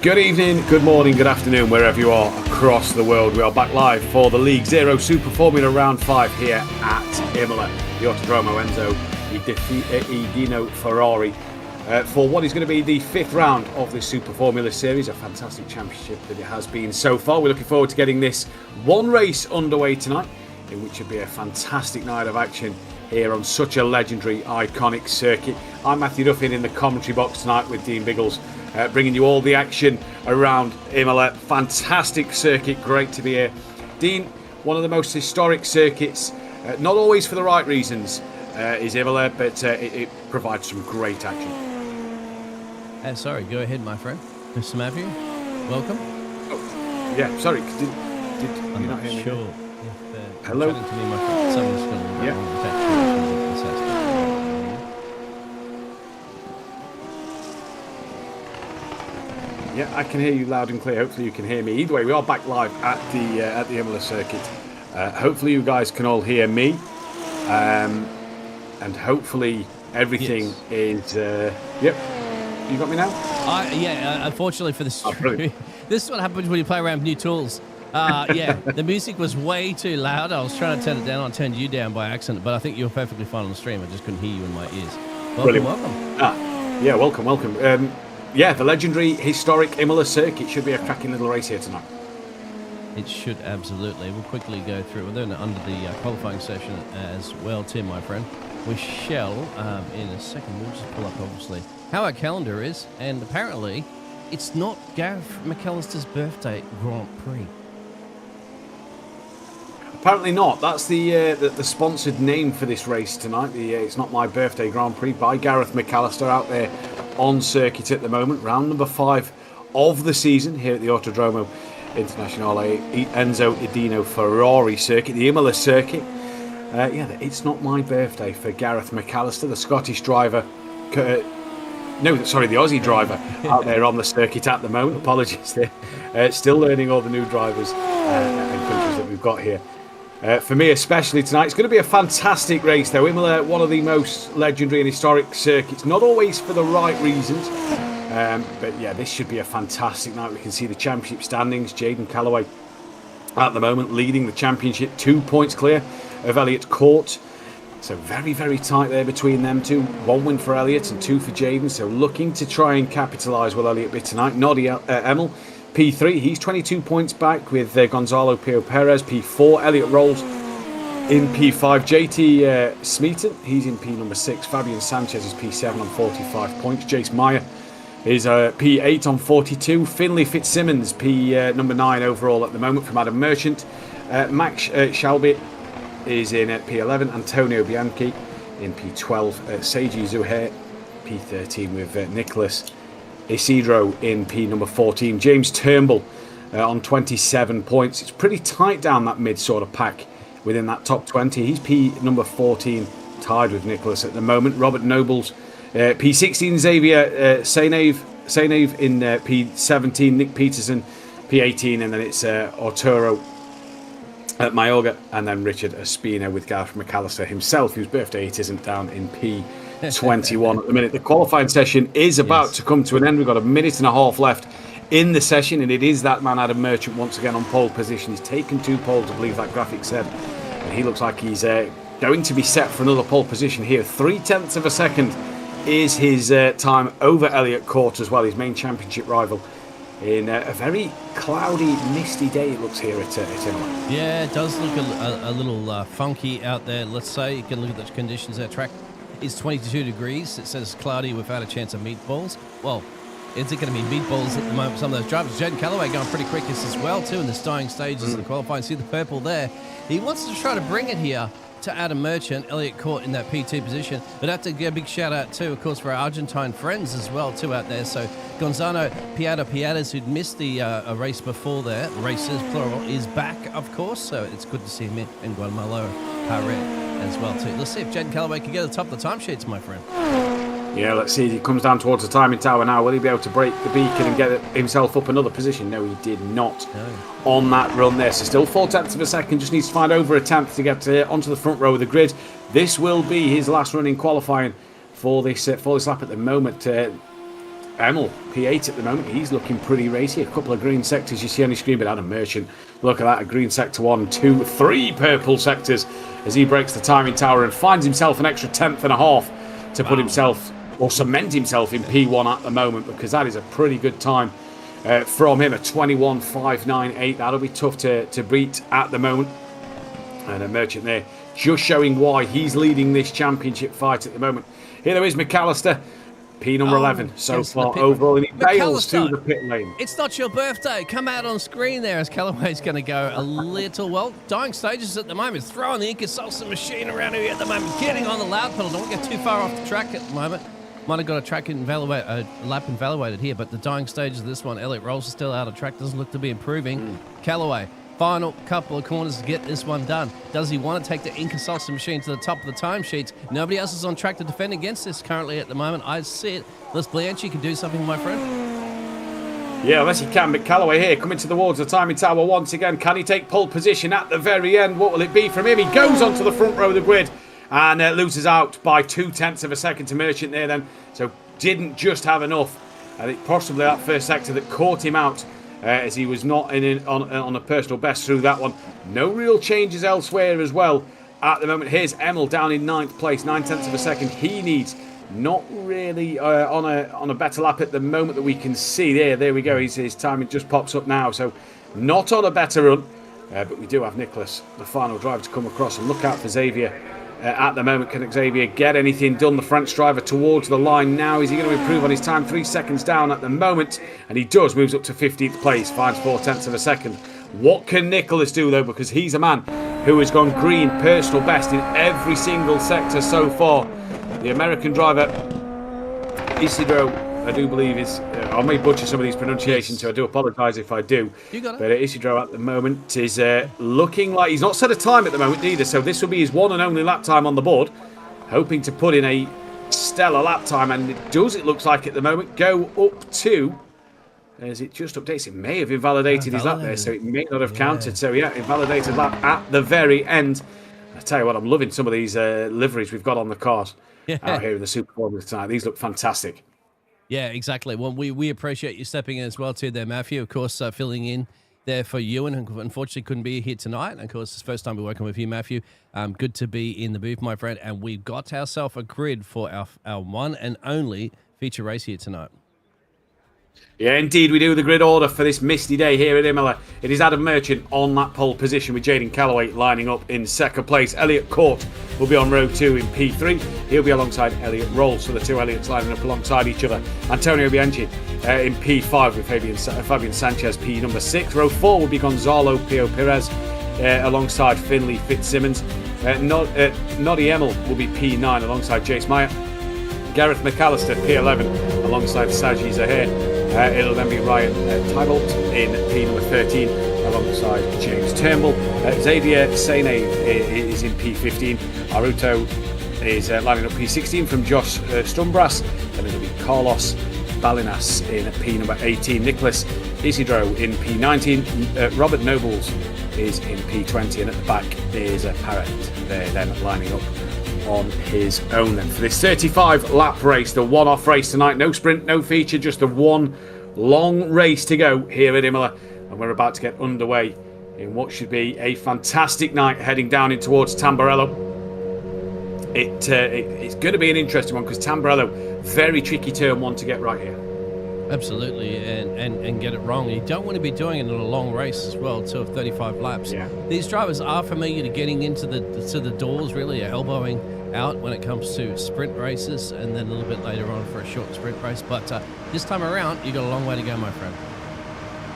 Good evening, good morning, good afternoon, wherever you are across the world. We are back live for the League Zero Super Formula Round 5 here at Imola, the Autodromo Enzo Dino Ferrari, for what is going to be the 5th round of this Super Formula Series, a fantastic championship that it has been so far. We're looking forward to getting this one race underway tonight, in which will be a fantastic night of action here on such a legendary, iconic circuit. I'm Matthew Duffin in the commentary box tonight with Dean Biggles, bringing you all the action around Imola. Fantastic circuit, great to be here. Dean, one of the most historic circuits, not always for the right reasons, is Imola, but it provides some great action. Sorry, go ahead, my friend. Mr. Matthew, welcome. Oh, yeah, sorry, did you not hear me? Sure. Hello? To me, my friend. Something's going to Yeah, I can hear you loud and clear. Hopefully you can hear me. Either way, we are back live at the Imola circuit. Hopefully you guys can all hear me. And hopefully everything is... Yep. You got me now? Unfortunately for this this is what happens when you play around with new tools. The music was way too loud. I was trying to turn it down. I turned you down by accident, but I think you were perfectly fine on the stream. I just couldn't hear you in my ears. Welcome. Welcome. The legendary, historic Imola circuit should be a cracking little race here tonight. It should, absolutely. We'll quickly go through. We're doing it under the qualifying session as well, Tim, my friend. We shall, in a second, we'll just pull up, obviously, how our calendar is. And apparently, it's not Gareth McAllister's birthday Grand Prix. Apparently not. That's the sponsored name for this race tonight. It's Not My Birthday Grand Prix by Gareth McAllister out there on circuit at the moment. Round number 5 of the season here at the Autodromo Internazionale Enzo Dino Ferrari circuit, the Imola circuit. It's Not My Birthday for Gareth McAllister, the Scottish driver. The Aussie driver out there on the circuit at the moment. Apologies there. Still learning all the new drivers and countries that we've got here. For me especially tonight, it's going to be a fantastic race though. Imola, one of the most legendary and historic circuits, not always for the right reasons, this should be a fantastic night. We can see the championship standings. Jaden Callaway at the moment leading the championship, 2 points clear of Elliott Court, so very, very tight there between them two. 1 win for Elliott and 2 for Jaden, so looking to try and capitalise with Elliott bit tonight. Noddy Emil, P3, he's 22 points back with Gonzalo Pio Perez, P4. Elliott rolls in P5. JT Smeaton, he's in P number 6. Fabian Sanchez is P7 on 45 points. Jace Meyer is P8 on 42. Finlay Fitzsimmons, P number 9 overall at the moment from Adam Merchant. Max Shalbit is in at P11. Antonio Bianchi in P12. Seiji Zuhair, P13 with Nicholas Isidro in P number 14. James Turnbull on 27 points. It's pretty tight down that mid sort of pack within that top 20. He's P number 14, tied with Nicholas at the moment. Robert Nobles, P16. Xavier Sainave in P17. Nick Peterson, P18. And then it's Arturo Mayorga, and then Richard Espino with Gareth McAllister himself, whose birthday it isn't, down in P21 at the minute. The qualifying session is about to come to an end. We've got a minute and a half left in the session, and it is that man Adam Merchant once again on pole position. He's taken 2 poles, I believe that graphic said, and he looks like he's going to be set for another pole position here. 0.3 of a second is his time over Elliott Court as well, his main championship rival, in a very cloudy, misty day it looks here at Imola. Yeah, it does look a little funky out there, let's say. You can look at the conditions. Our track is 22 degrees. It says cloudy without a chance of meatballs. Well, is it going to be meatballs at the moment? Some of those drivers. Jaden Callaway going pretty quick as well, too, in the starting stages of the qualifying. See the purple there. He wants to try to bring it here to Adam Merchant. Elliott Court in that P2 position. But I have to give a big shout out too, of course, for our Argentine friends as well too out there. So Gonzalo Piadas, who'd missed the race before there, races plural, is back, of course. So it's good to see him in Guatemala as well too. Let's see if Jaden Callaway can get to the top of the timesheets, my friend. Yeah, let's see. He comes down towards the timing tower now. Will he be able to break the beacon and get himself up another position? No, he did not on that run there. So still 0.4 of a second. Just needs to find over a tenth to get onto the front row of the grid. This will be his last run in qualifying for this lap at the moment. Emil, P8 at the moment. He's looking pretty racy. A couple of green sectors you see on your screen, but Adam Merchant, look at that, a green sector 1, 2, 3 purple sectors as he breaks the timing tower and finds himself an extra 10th and a half to put himself, or cement himself in P1 at the moment, because that is a pretty good time from him, a 21.598. That'll be tough to beat at the moment. And a Merchant there, just showing why he's leading this championship fight at the moment. Here there is McAllister, P number 11 so far overall, and he bails to the pit lane. It's not your birthday. Come out on screen there as Callaway's going to go a little, well, dying stages at the moment. Throwing the Inca machine around here at the moment, getting on the loud pedal. Don't get too far off the track at the moment. Might have got a lap invalidated here, but the dying stages of this one, Elliott Rolls is still out of track. Doesn't look to be improving. Callaway, final couple of corners to get this one done. Does he want to take the Inca machine to the top of the timesheets? Nobody else is on track to defend against this currently at the moment. I see it. Les Bianchi can do something, my friend. Yeah, unless he can, but Callaway here coming towards the timing tower once again. Can he take pole position at the very end? What will it be from him? He goes onto the front row of the grid and loses out by 0.2 of a second to Merchant there then. So didn't just have enough. I think possibly that first sector that caught him out as he was not on a personal best through that one. No real changes elsewhere as well at the moment. Here's Emil down in 9th place, 0.9 of a second. He needs not really on a better lap at the moment that we can see there. There we go. His timing just pops up now. So not on a better run. But we do have Nicholas, the final driver, to come across, and look out for Xavier. At the moment, can Xavier get anything done? The French driver towards the line now. Is he going to improve on his time? 3 seconds down at the moment, and he does. Moves up to 15th place, finds 0.4 of a second. What can Nicholas do though? Because he's a man who has gone green, personal best in every single sector so far. The American driver Isidro, I do believe is, I may butcher some of these pronunciations, so I do apologise if I do. You got it. But Isidro at the moment is looking like he's not set a time at the moment either, so this will be his one and only lap time on the board. Hoping to put in a stellar lap time, and it does, it looks like at the moment, go up to, as it just updates, it may have invalidated his lap there, so it may not have counted. So yeah, invalidated lap at the very end. I tell you what, I'm loving some of these liveries we've got on the cars out here in the Super Formula tonight. These look fantastic. Yeah, exactly. Well, we appreciate you stepping in as well too there, Matthew. Of course, filling in there for Ewan, who unfortunately couldn't be here tonight. And of course, it's the first time we're working with you, Matthew. Good to be in the booth, my friend. And we've got ourselves a grid for our one and only feature race here tonight. Yeah, indeed, we do the grid order for this misty day here at Imola. It is Adam Merchant on that pole position with Jaden Callaway lining up in second place. Elliott Court will be on row 2 in P3. He'll be alongside Elliott Rolls, so the two Elliots lining up alongside each other. Antonio Bianchi in P5 with Fabian Sanchez, P number 6. Row 4 will be Gonzalo Pio Perez alongside Finley Fitzsimmons. Noddy Emil will be P9 alongside Jace Meyer. Gareth McAllister, P11 alongside Saji Zahir. It'll then be Ryan Tybolt in P number 13 alongside James Turnbull. Xavier Sene is in P15. Aruto is lining up P16 from Josh Stumbras. Then it'll be Carlos Balinas in P number 18. Nicholas Isidro in P19. Robert Nobles is in P20, and at the back is Parrott there then lining up on his own then for this 35 lap race, the one-off race tonight. No sprint, no feature, just the one long race to go here at Imola, and we're about to get underway in what should be a fantastic night heading down in towards Tamburello. It's going to be an interesting one because Tamburello, very tricky turn 1 to get right here. Absolutely, and get it wrong. You don't want to be doing it in a long race as well, to 35 laps. Yeah. These drivers are familiar to getting into the doors, really, elbowing out when it comes to sprint races, and then a little bit later on for a short sprint race. But this time around, you've got a long way to go, my friend.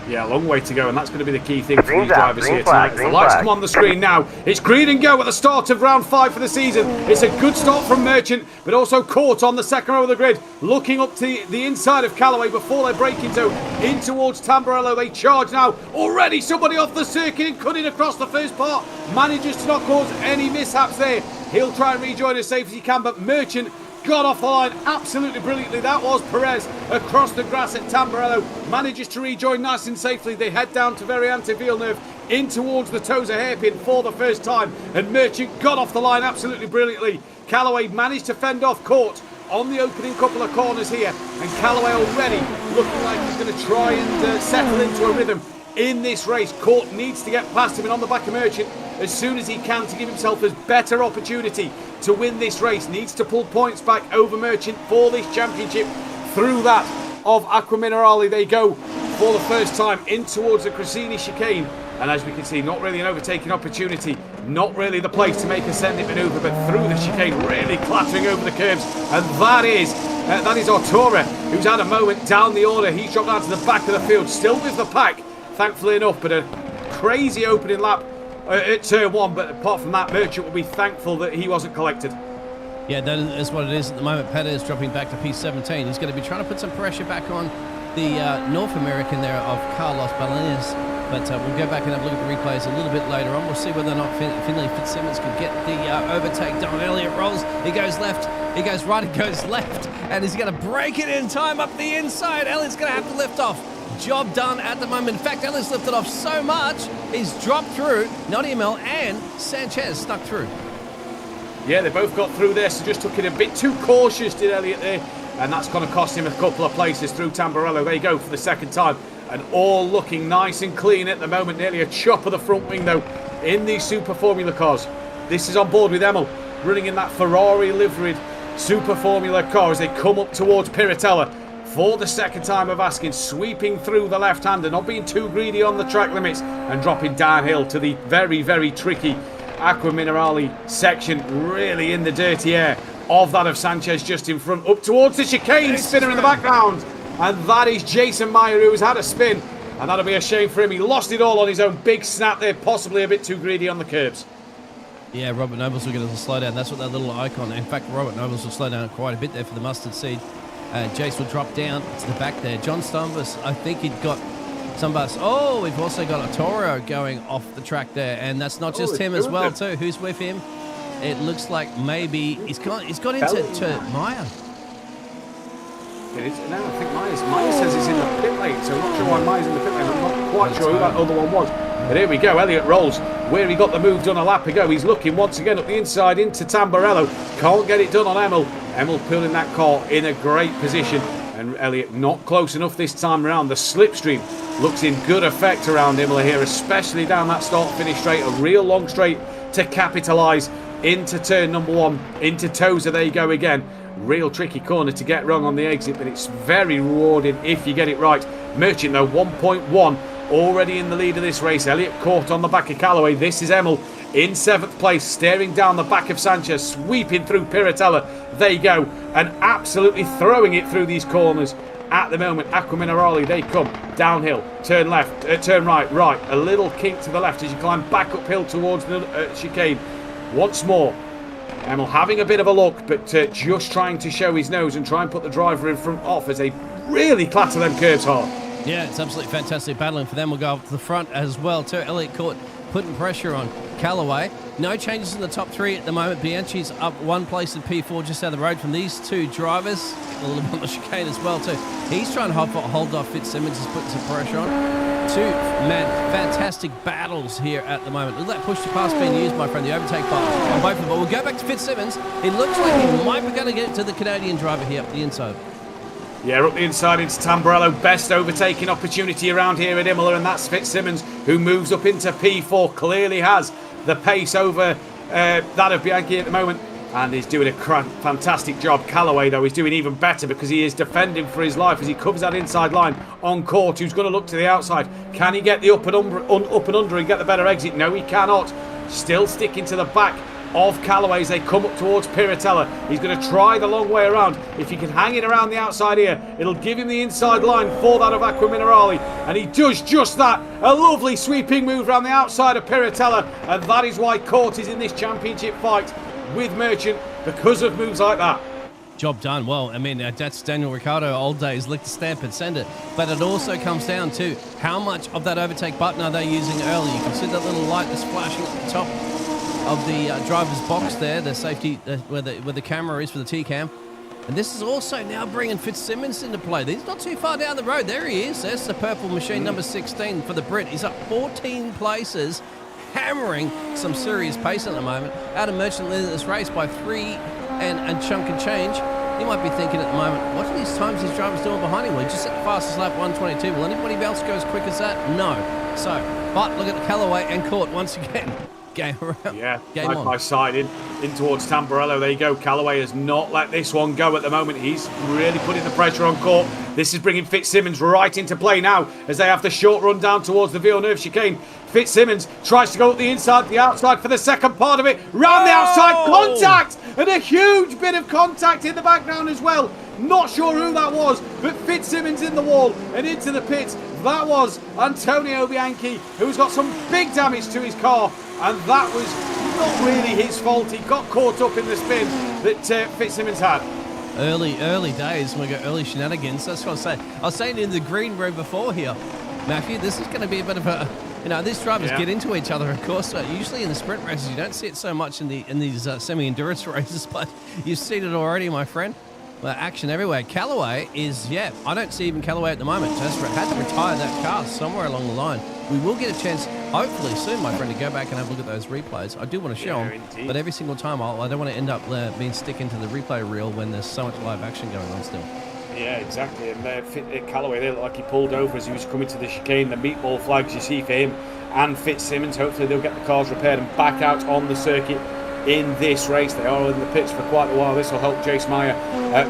Yeah, a long way to go, and that's going to be the key thing for these drivers here tonight. The lights come on the screen now. It's green and go at the start of round 5 for the season. It's a good start from Merchant, but also Court on the second row of the grid, looking up to the inside of Callaway before they break in towards Tamburello. They charge now. Already somebody off the circuit and cutting across the first part. Manages to not cause any mishaps there. He'll try and rejoin as safe as he can, but Merchant got off the line absolutely brilliantly. That was Perez across the grass at Tamburello. Manages to rejoin nice and safely. They head down to Variante Villeneuve in towards the Tosa hairpin for the first time. And Merchant got off the line absolutely brilliantly. Callaway managed to fend off Court on the opening couple of corners here, and Callaway already looking like he's going to try and settle into a rhythm in this race. Court needs to get past him and on the back of Merchant as soon as he can to give himself a better opportunity to win this race. Needs to pull points back over Merchant for this championship through that of Aqua Minerale. They go for the first time in towards the Cressini chicane, and as we can see, not really an overtaking opportunity, not really the place to make a send-it manoeuvre, but through the chicane, really clattering over the curbs, and that is Artura, who's had a moment down the order. He's dropped down to the back of the field, still with the pack, thankfully enough, but a crazy opening lap at turn 1, but apart from that, Merchant will be thankful that he wasn't collected. Yeah, that is what it is at the moment. Pettis dropping back to P17. He's going to be trying to put some pressure back on the North American there of Carlos Balanes. But we'll go back and have a look at the replays a little bit later on. We'll see whether or not Finlay Fitzsimmons can get the overtake done. Elliott rolls, he goes left, he goes right, he goes left, and he's going to break it in time up the inside. Elliott's going to have to lift off. Job done at the moment. In fact, Elliott's lifted off so much, he's dropped through. Nodiamel and Sanchez snuck through. Yeah, they both got through there, so just took it a bit too cautious, did Elliott there, and that's going to cost him a couple of places through Tamburello. There you go for the second time, and all looking nice and clean at the moment. Nearly a chop of the front wing, though, in these Super Formula cars. This is on board with Emil, running in that Ferrari-liveried Super Formula car as they come up towards Piratella for the second time of asking, sweeping through the left-hander, not being too greedy on the track limits, and dropping downhill to the very, very tricky Aqua Minerale section, really in the dirty air of that of Sanchez just in front, up towards the chicane, spinner in the background, and that is Jason Meyer, who has had a spin, and that'll be a shame for him. He lost it all on his own big snap there, possibly a bit too greedy on the curbs. Yeah, Robert Nobles will get us a slow down. That's what that little icon. In fact, Robert Nobles will slow down quite a bit there for the mustard seed. Jace will drop down to the back there. John Stumvis, I think he'd got some bus. Oh, we've also got a Toro going off the track there, and that's not just him as well too. Who's with him? It looks like maybe he's got into Meyer. It is now. I think Meyer says he's in the pit lane, so I'm not sure why Meyer's in the pit lane. I'm not quite sure who that other one was. But here we go. Elliott rolls where he got the move done a lap ago. He's looking once again up the inside into Tamburello. Can't get it done on Emil. Emil pulling that car in a great position, and Elliott not close enough this time around. The slipstream looks in good effect around Imola here, especially down that start-finish straight, a real long straight to capitalise into turn number 1, into Tozer. There you go again. Real tricky corner to get wrong on the exit, but it's very rewarding if you get it right. Merchant, though, 1.1, already in the lead of this race. Elliott caught on the back of Callaway. This is Emil in 7th place, staring down the back of Sanchez, sweeping through Piratella. There you go, and absolutely throwing it through these corners. At the moment, Aqua Minerale, they come downhill, turn left, turn right, a little kink to the left as you climb back uphill towards the chicane. Once more, Emil having a bit of a look, but just trying to show his nose and try and put the driver in front off as they really clatter them curves hard. Yeah, it's absolutely fantastic battling for them. We'll go up to the front as well too. Elliott Court putting pressure on Callaway. No changes in the top 3 at the moment. Bianchi's up 1 place in P4 just down the road from these 2 drivers. A little bit on the chicane as well too. He's trying to hold off Fitzsimmons. He's putting some pressure on. 2 fantastic battles here at the moment. Look at that push to pass being used, my friend. The overtake bar on both of them. But we'll go back to Fitzsimmons. It looks like he might be going to get it to the Canadian driver here up the inside. Yeah, up the inside into Tamburello. Best overtaking opportunity around here at Imola, and that's Fitzsimmons, who moves up into P4. Clearly has the pace over that of Bianchi at the moment, and he's doing a fantastic job. Callaway, though, is doing even better because he is defending for his life as he covers that inside line on Court, who's going to look to the outside. Can he get the up and under and get the better exit? No, he cannot. Still sticking to the back of Callaway as they come up towards Piratella. He's going to try the long way around. If he can hang it around the outside here, it'll give him the inside line for that of Aqua Minerale, and he does just that. A lovely sweeping move around the outside of Piratella, and that is why Court is in this championship fight with Merchant, because of moves like that. Job done. Well, I mean, that's Daniel Ricciardo, old days, lick the stamp and send it. But it also comes down to how much of that overtake button are they using early. You can see that little light that's flashing at the top of the driver's box there, the safety, where the camera is for the T-cam. And this is also now bringing Fitzsimmons into play. He's not too far down the road. There he is. There's the purple machine, number 16 for the Brit. He's up 14 places, hammering some serious pace at the moment. Adam Merchant leading this race by 3 and chunk and change. You might be thinking at the moment, what are these times these drivers doing behind him? Well, he just set the fastest lap 1:22. Will anybody else go as quick as that? No. So, but look at Callaway and Court once again. Game around. Yeah, game side on. by side in towards Tamburello. There you go. Callaway has not let this one go at the moment. He's really putting the pressure on Court. This is bringing Fitzsimmons right into play now as they have the short run down towards the Villeneuve chicane. Fitzsimmons tries to go up the inside, the outside for the second part of it. Round the outside, contact! And a huge bit of contact in the background as well. Not sure who that was, but Fitzsimmons in the wall and into the pits. That was Antonio Bianchi, who's got some big damage to his car. And that was not really his fault. He got caught up in the spin that Fitzsimmons had. Early days, we got early shenanigans. That's what I was saying. I was saying in the green room before here, Matthew, this is going to be a bit of a... these drivers get into each other, of course. Usually in the sprint races, you don't see it so much in these semi-endurance races, but you've seen it already, my friend. Well, action everywhere. Callaway is, I don't see even Callaway at the moment. Just had to retire that car somewhere along the line. We will get a chance, hopefully soon, my friend, to go back and have a look at those replays. I do want to show them, indeed. but every single time I don't want to end up being sticking to the replay reel when there's so much live action going on still. Yeah, exactly. And Callaway, they look like he pulled over as he was coming to the chicane. The meatball flags you see for him and Fitzsimmons. Hopefully they'll get the cars repaired and back out on the circuit in this race. They are in the pits for quite a while. This will help Jace Meyer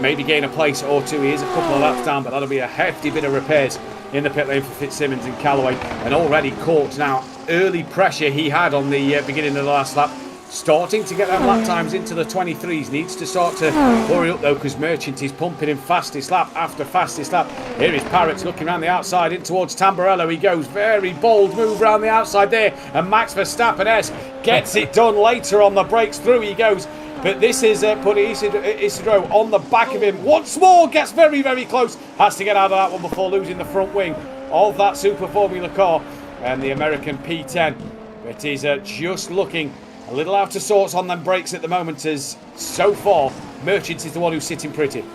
maybe gain a place or two. He is a couple of laps down, but that'll be a hefty bit of repairs in the pit lane for Fitzsimmons and Callaway. And already caught now early pressure he had on the beginning of the last lap. Starting to get them lap times into the 23s. Needs to start to hurry up though, because Merchant is pumping in fastest lap after fastest lap. Here is Parrots looking around the outside in towards Tamburello. He goes very bold move around the outside there, and Max Verstappen gets it done later on the brakes. Through he goes. But this is putting Isidro on the back of him once more. Gets very, very close. Has to get out of that one before losing the front wing of that Super Formula car. And the American P10. It is just looking a little out of sorts on them brakes at the moment, as so far Merchant is the one who's sitting pretty.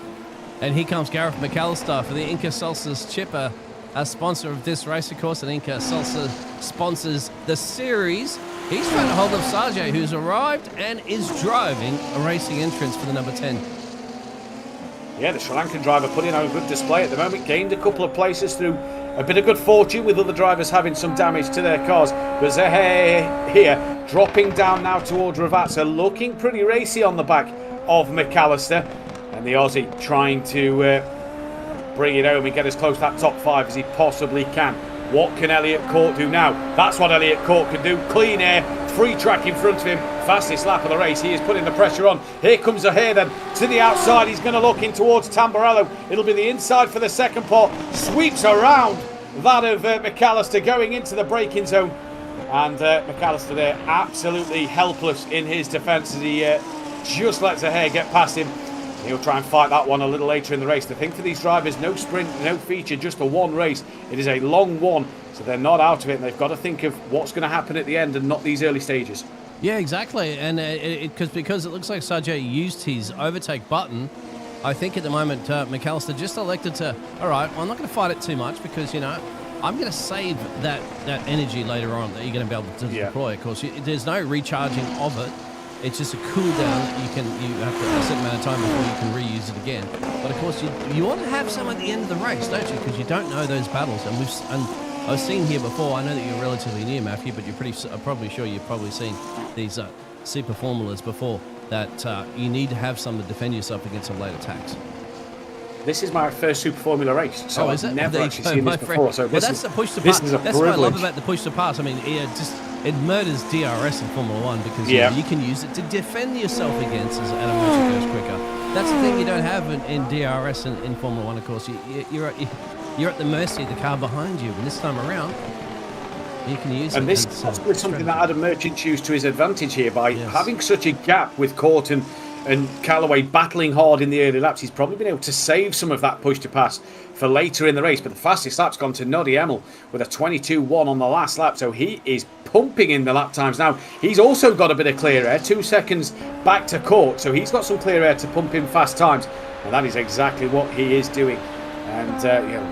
And here comes Gareth McAllister for the Inca Salsa's chipper, a sponsor of this race, of course, and Inca Salsa sponsors the series. He's trying to hold up Sergio, who's arrived and is driving a racing entrance for the number 10. Yeah, the Sri Lankan driver putting on a good display at the moment. Gained a couple of places through a bit of good fortune, with other drivers having some damage to their cars. But Zahe here, dropping down now towards Ravazza, looking pretty racy on the back of McAllister. And the Aussie trying to bring it home and get as close to that top 5 as he possibly can. What can Elliot Court do now? That's what Elliot Court can do. Clean air, free track in front of him. Fastest lap of the race. He is putting the pressure on. Here comes Zahe then to the outside. He's going to look in towards Tamburello. It'll be the inside for the second part. Sweeps around that of McAllister going into the braking zone. And McAllister there absolutely helpless in his defence as he just lets Zahe get past him. He'll try and fight that one a little later in the race. The thing for these drivers, no sprint, no feature, just a one race. It is a long one, so they're not out of it, and they've got to think of what's going to happen at the end and not these early stages. Yeah, exactly. And because it looks like Sergio used his overtake button, I think at the moment McAllister just elected to, all right, well, I'm not going to fight it too much because, I'm going to save that energy later on that you're going to be able to deploy. Of course, there's no recharging of it. It's just a cool down that you have to a certain amount of time before you can reuse it again. But of course, you want to have some at the end of the race, don't you? Because you don't know those battles. And I've seen here before. I know that you're relatively near, Matthew, but I'm probably sure you've probably seen these super formulas before that you need to have some to defend yourself against some late attacks. This is my first Super Formula race, so I've never actually seen this before. So that's the push to pass. This is a that's privilege. what I love about the push to pass. I mean, it murders DRS in Formula 1 because you can use it to defend yourself against as an motor goes quicker. That's the thing you don't have in DRS in Formula 1, of course. You're at the mercy of the car behind you, and this time around, you can use it. And this is possibly something that Adam Merchant used to his advantage here by having such a gap with Court and Callaway battling hard in the early laps. He's probably been able to save some of that push to pass for later in the race. But the fastest lap's gone to Noddy Emel with a 22.1 on the last lap. So he is pumping in the lap times now. He's also got a bit of clear air, 2 seconds back to Court. So he's got some clear air to pump in fast times. And that is exactly what he is doing. And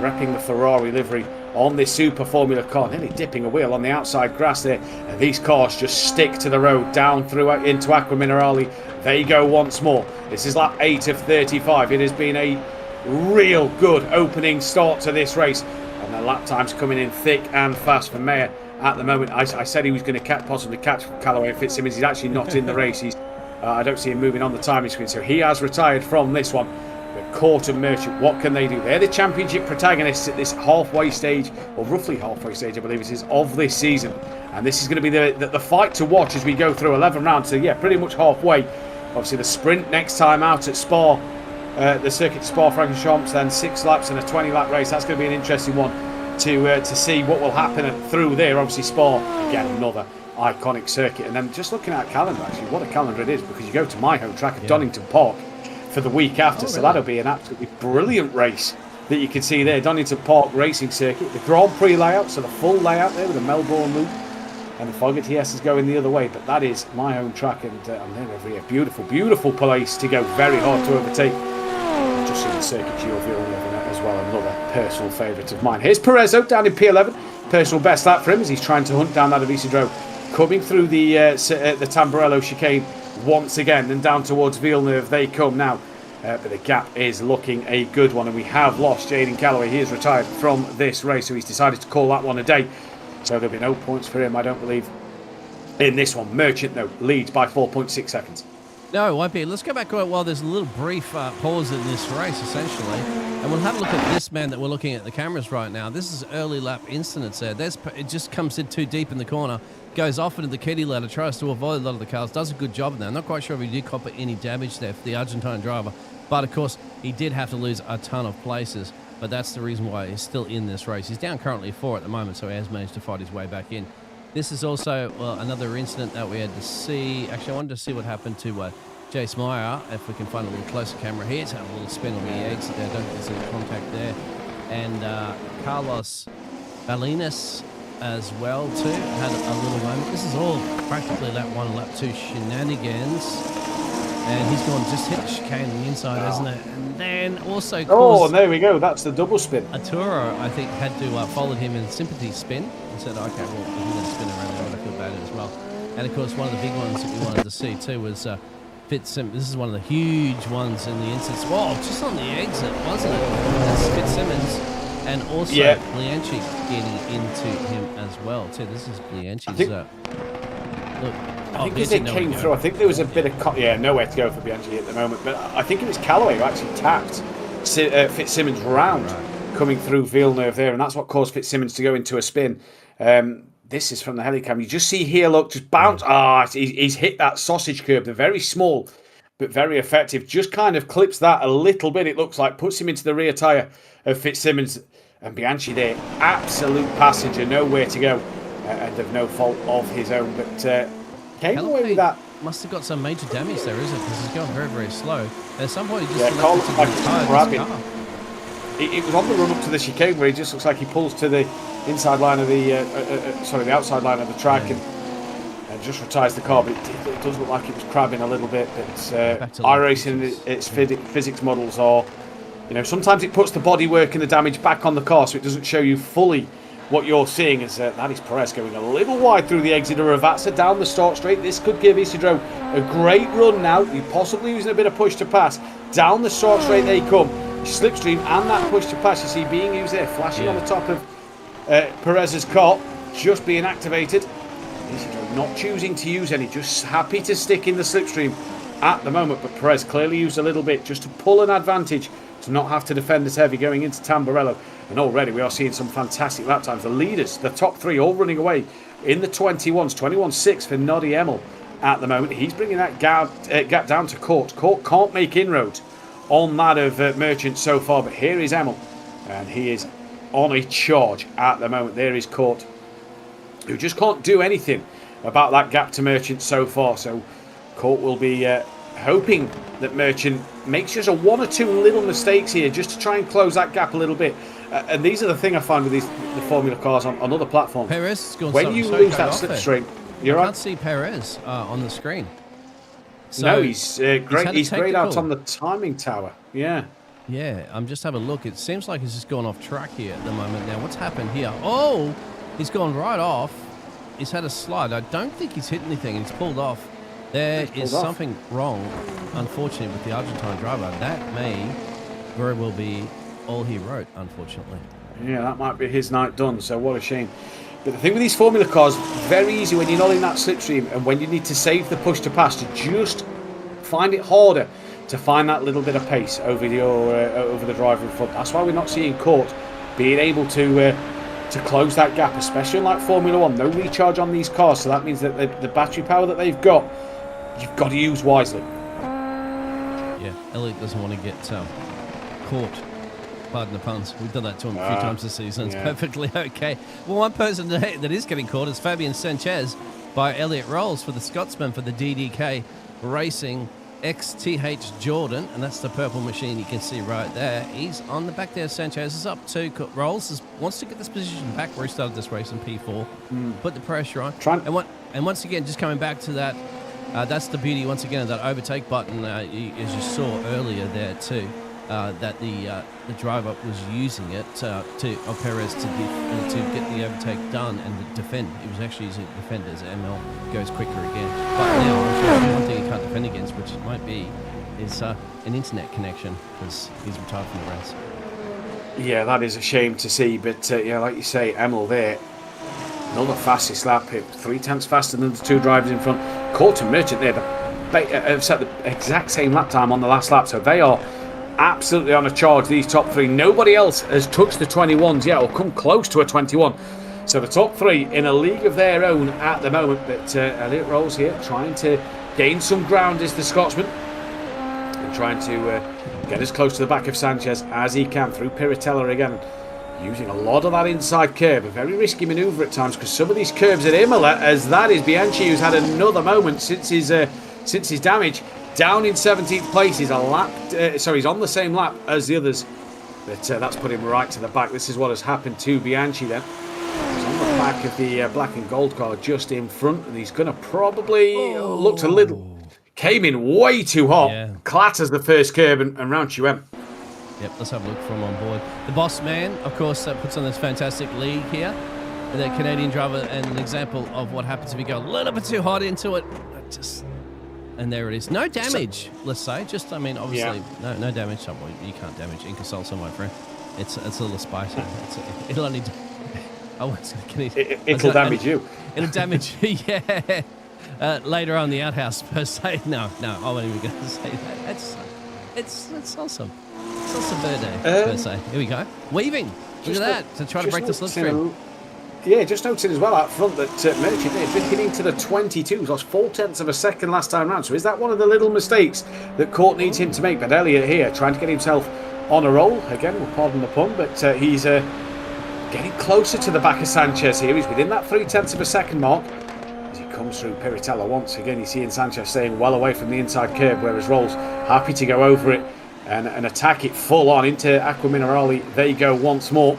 repping the Ferrari livery on this Super Formula car, nearly dipping a wheel on the outside grass there. And these cars just stick to the road down through into Acqua Minerale. They go once more. This is lap 8 of 35. It has been a real good opening start to this race. And the lap times coming in thick and fast for Mayer at the moment. I said he was going to possibly catch Callaway and Fitzsimmons. He's actually not in the race. I don't see him moving on the timing screen. So he has retired from this one. But Court and Merchant, what can they do? They're the championship protagonists at this halfway stage, or roughly halfway stage, I believe it is, of this season. And this is going to be the fight to watch as we go through 11 rounds. So yeah, pretty much halfway. Obviously the sprint next time out at Spa, the circuit to Spa-Francorchamps, then 6 laps and a 20-lap race. That's going to be an interesting one to see what will happen through there. Obviously Spa, again, another iconic circuit. And then just looking at a calendar, actually, what a calendar it is, because you go to my home track at Donington Park for the week after. So that'll be an absolutely brilliant race that you can see there. Donington Park Racing Circuit, the Grand Prix layout, so the full layout there with the Melbourne Loop. And the Fogarty S is going the other way, but that is my home track, and I'm there every year. Beautiful, beautiful place to go. Very hard to overtake. Just seen the circuit Gio as well, another personal favourite of mine. Here's Perez down in P11. Personal best lap for him as he's trying to hunt down that of Isidro. Coming through the Tamburello chicane once again, and down towards Villeneuve they come now. But the gap is looking a good one, and we have lost Jaden Callaway. He is retired from this race, so he's decided to call that one a day. So there'll be no points for him, I don't believe, in this one. Merchant, though, leads by 4.6 seconds. No, it won't be. Let's go back while there's a little brief pause in this race, essentially. And we'll have a look at this man that we're looking at the cameras right now. This is early lap incidents there. It just comes in too deep in the corner, goes off into the kiddie ladder, tries to avoid a lot of the cars, does a good job there. I'm not quite sure if he did cop any damage there for the Argentine driver. But, of course, he did have to lose a ton of places. But that's the reason why he's still in this race. He's down currently 4 at the moment, so he has managed to fight his way back in. This is also another incident that we had to see. Actually, I wanted to see what happened to Jace Meyer, if we can find a little closer camera here. It's had a little spin on the exit there. I don't think there's any contact there. And Carlos Balinas as well, too, had a little moment. This is all practically lap 1 and lap 2 shenanigans. And he's gone, just hit the chicane on the inside, hasn't it? And then also... Oh, and there we go. That's the double spin. Arturo, I think, had to follow him in sympathy spin and said, okay, well, I'm going to spin around there, but I feel bad as well. And, of course, one of the big ones that we wanted to see, too, was Fitzsimmons. This is one of the huge ones in the instance. Whoa, just on the exit, wasn't it? That's Fitzsimmons. And also Bianchi getting into him as well, too. This is Bianchi's... look. I think as it came through, I think there was a bit of... nowhere to go for Bianchi at the moment. But I think it was Callaway who actually tapped Fitzsimmons round coming through Villeneuve there. And that's what caused Fitzsimmons to go into a spin. This is from the helicam. You just see here, look, just bounce. He's hit that sausage curb. They're very small, but very effective. Just kind of clips that a little bit, it looks like. Puts him into the rear tyre of Fitzsimmons. And Bianchi there, absolute passenger, nowhere to go. And of no fault of his own. But... came away with that. Must have got some major damage there, isn't it? Because he's going very, very slow. At some point, he just Carl looks like he's grabbing. It was on the run up to the chicane where he just looks like he pulls to the inside line of the the outside line of the track and just retires the car. But it does look like it was crabbing a little bit. But iRacing, its physics models are, sometimes it puts the bodywork and the damage back on the car, so it doesn't show you fully. What you're seeing is that is Perez going a little wide through the exit of Ravazza down the start straight. This could give Isidro a great run now. He's possibly using a bit of push to pass. Down the start straight they come. Slipstream and that push to pass you see being used there, flashing on the top of Perez's car, just being activated. Isidro not choosing to use any, just happy to stick in the slipstream at the moment. But Perez clearly used a little bit just to pull an advantage to not have to defend as heavy going into Tamburello. And already we are seeing some fantastic lap times. The leaders, the top 3, all running away in the 21s. 21.6 for Noddy Emel at the moment. He's bringing that gap down to Court. Court can't make inroads on that of Merchant so far. But here is Emel. And he is on a charge at the moment. There is Court, who just can't do anything about that gap to Merchant so far. So Court will be hoping that Merchant makes just a 1 or 2 little mistakes here just to try and close that gap a little bit. And these are the thing I find with the Formula cars on other platforms. Perez when you lose that slipstream, you can't see Perez on the screen. So no, he's great. He's great out on the timing tower. Yeah. Yeah, I'm just having a look. It seems like he's just gone off track here at the moment. Now, what's happened here? Oh, he's gone right off. He's had a slide. I don't think he's hit anything. He's pulled off. There is something wrong, unfortunately, with the Argentine driver. That may very well be all he wrote, unfortunately. Yeah, that might be his night done, so what a shame. But the thing with these Formula cars, very easy when you're not in that slipstream and when you need to save the push to pass, to just find it harder to find that little bit of pace over the driver in front. That's why we're not seeing Court being able to close that gap, especially in like Formula 1. No recharge on these cars, so that means that the battery power that they've got, you've got to use wisely. Yeah, Elliott doesn't want to get caught. Pardon the puns. We've done that to him a few times this season. It's perfectly okay. Well, one person that is getting caught is Fabian Sanchez by Elliott Rolls for the Scotsman for the DDK Racing XTH Jordan, and that's the purple machine you can see right there. He's on the back there. Sanchez is up too. Rolls wants to get this position back where he started this race in P4. Put the pressure on. And once again, just coming back to that, that's the beauty once again of that overtake button, as you saw earlier there too. That the driver was using it of Perez to get the overtake done and defend. He was actually using it to defend as ML goes quicker again. But now, one thing he can't defend against, which it might be, is an internet connection because he's retired from the race. Yeah, that is a shame to see. But like you say, Emil there, another fastest lap, 3/10 faster than the two drivers in front. Court and Merchant there, have set the exact same lap time on the last lap, so they are absolutely on a charge, these top three. Nobody else has touched the 21s yet or come close to a 21. So the top three in a league of their own at the moment. But Elliott Rolls here trying to gain some ground as the Scotsman and trying to get as close to the back of Sanchez as he can through Piratella again. Using a lot of that inside curve. A very risky manoeuvre at times because some of these curves at Imola, as that is Bianchi, who's had another moment since his damage. Down in 17th place, he's he's on the same lap as the others, but that's put him right to the back. This is what has happened to Bianchi then. He's on the back of the black and gold car just in front, and he's going to probably looked a little, came in way too hot, clatters the first curb and round she went. Yep, let's have a look from on board. The boss man, of course, puts on this fantastic lead here. The Canadian driver, and an example of what happens if you go a little bit too hot into it. And there it is. No damage, let's say. Just, I mean, obviously, no damage. You can't damage Inca, my friend. It's a little spicy. It'll only... It'll damage you. It'll damage you, yeah. Later on the outhouse, per se. No, I wasn't even going to say that. It's awesome. It's awesome birthday, per se. Here we go. Weaving. Look at that. To try to break the slipstream. Yeah, just noticing as well out front that Merchant there drifting into the 22s, lost 0.4 of a second last time round. So is that one of the little mistakes that Court needs him to make? But Elliott here trying to get himself on a roll. Again, we'll pardon the pun, but he's getting closer to the back of Sanchez here. He's within that 0.3 of a second mark. As he comes through Piratella once again, you see in Sanchez staying well away from the inside curb, whereas Rolls happy to go over it and attack it full on into Aqua Minerale. They go once more.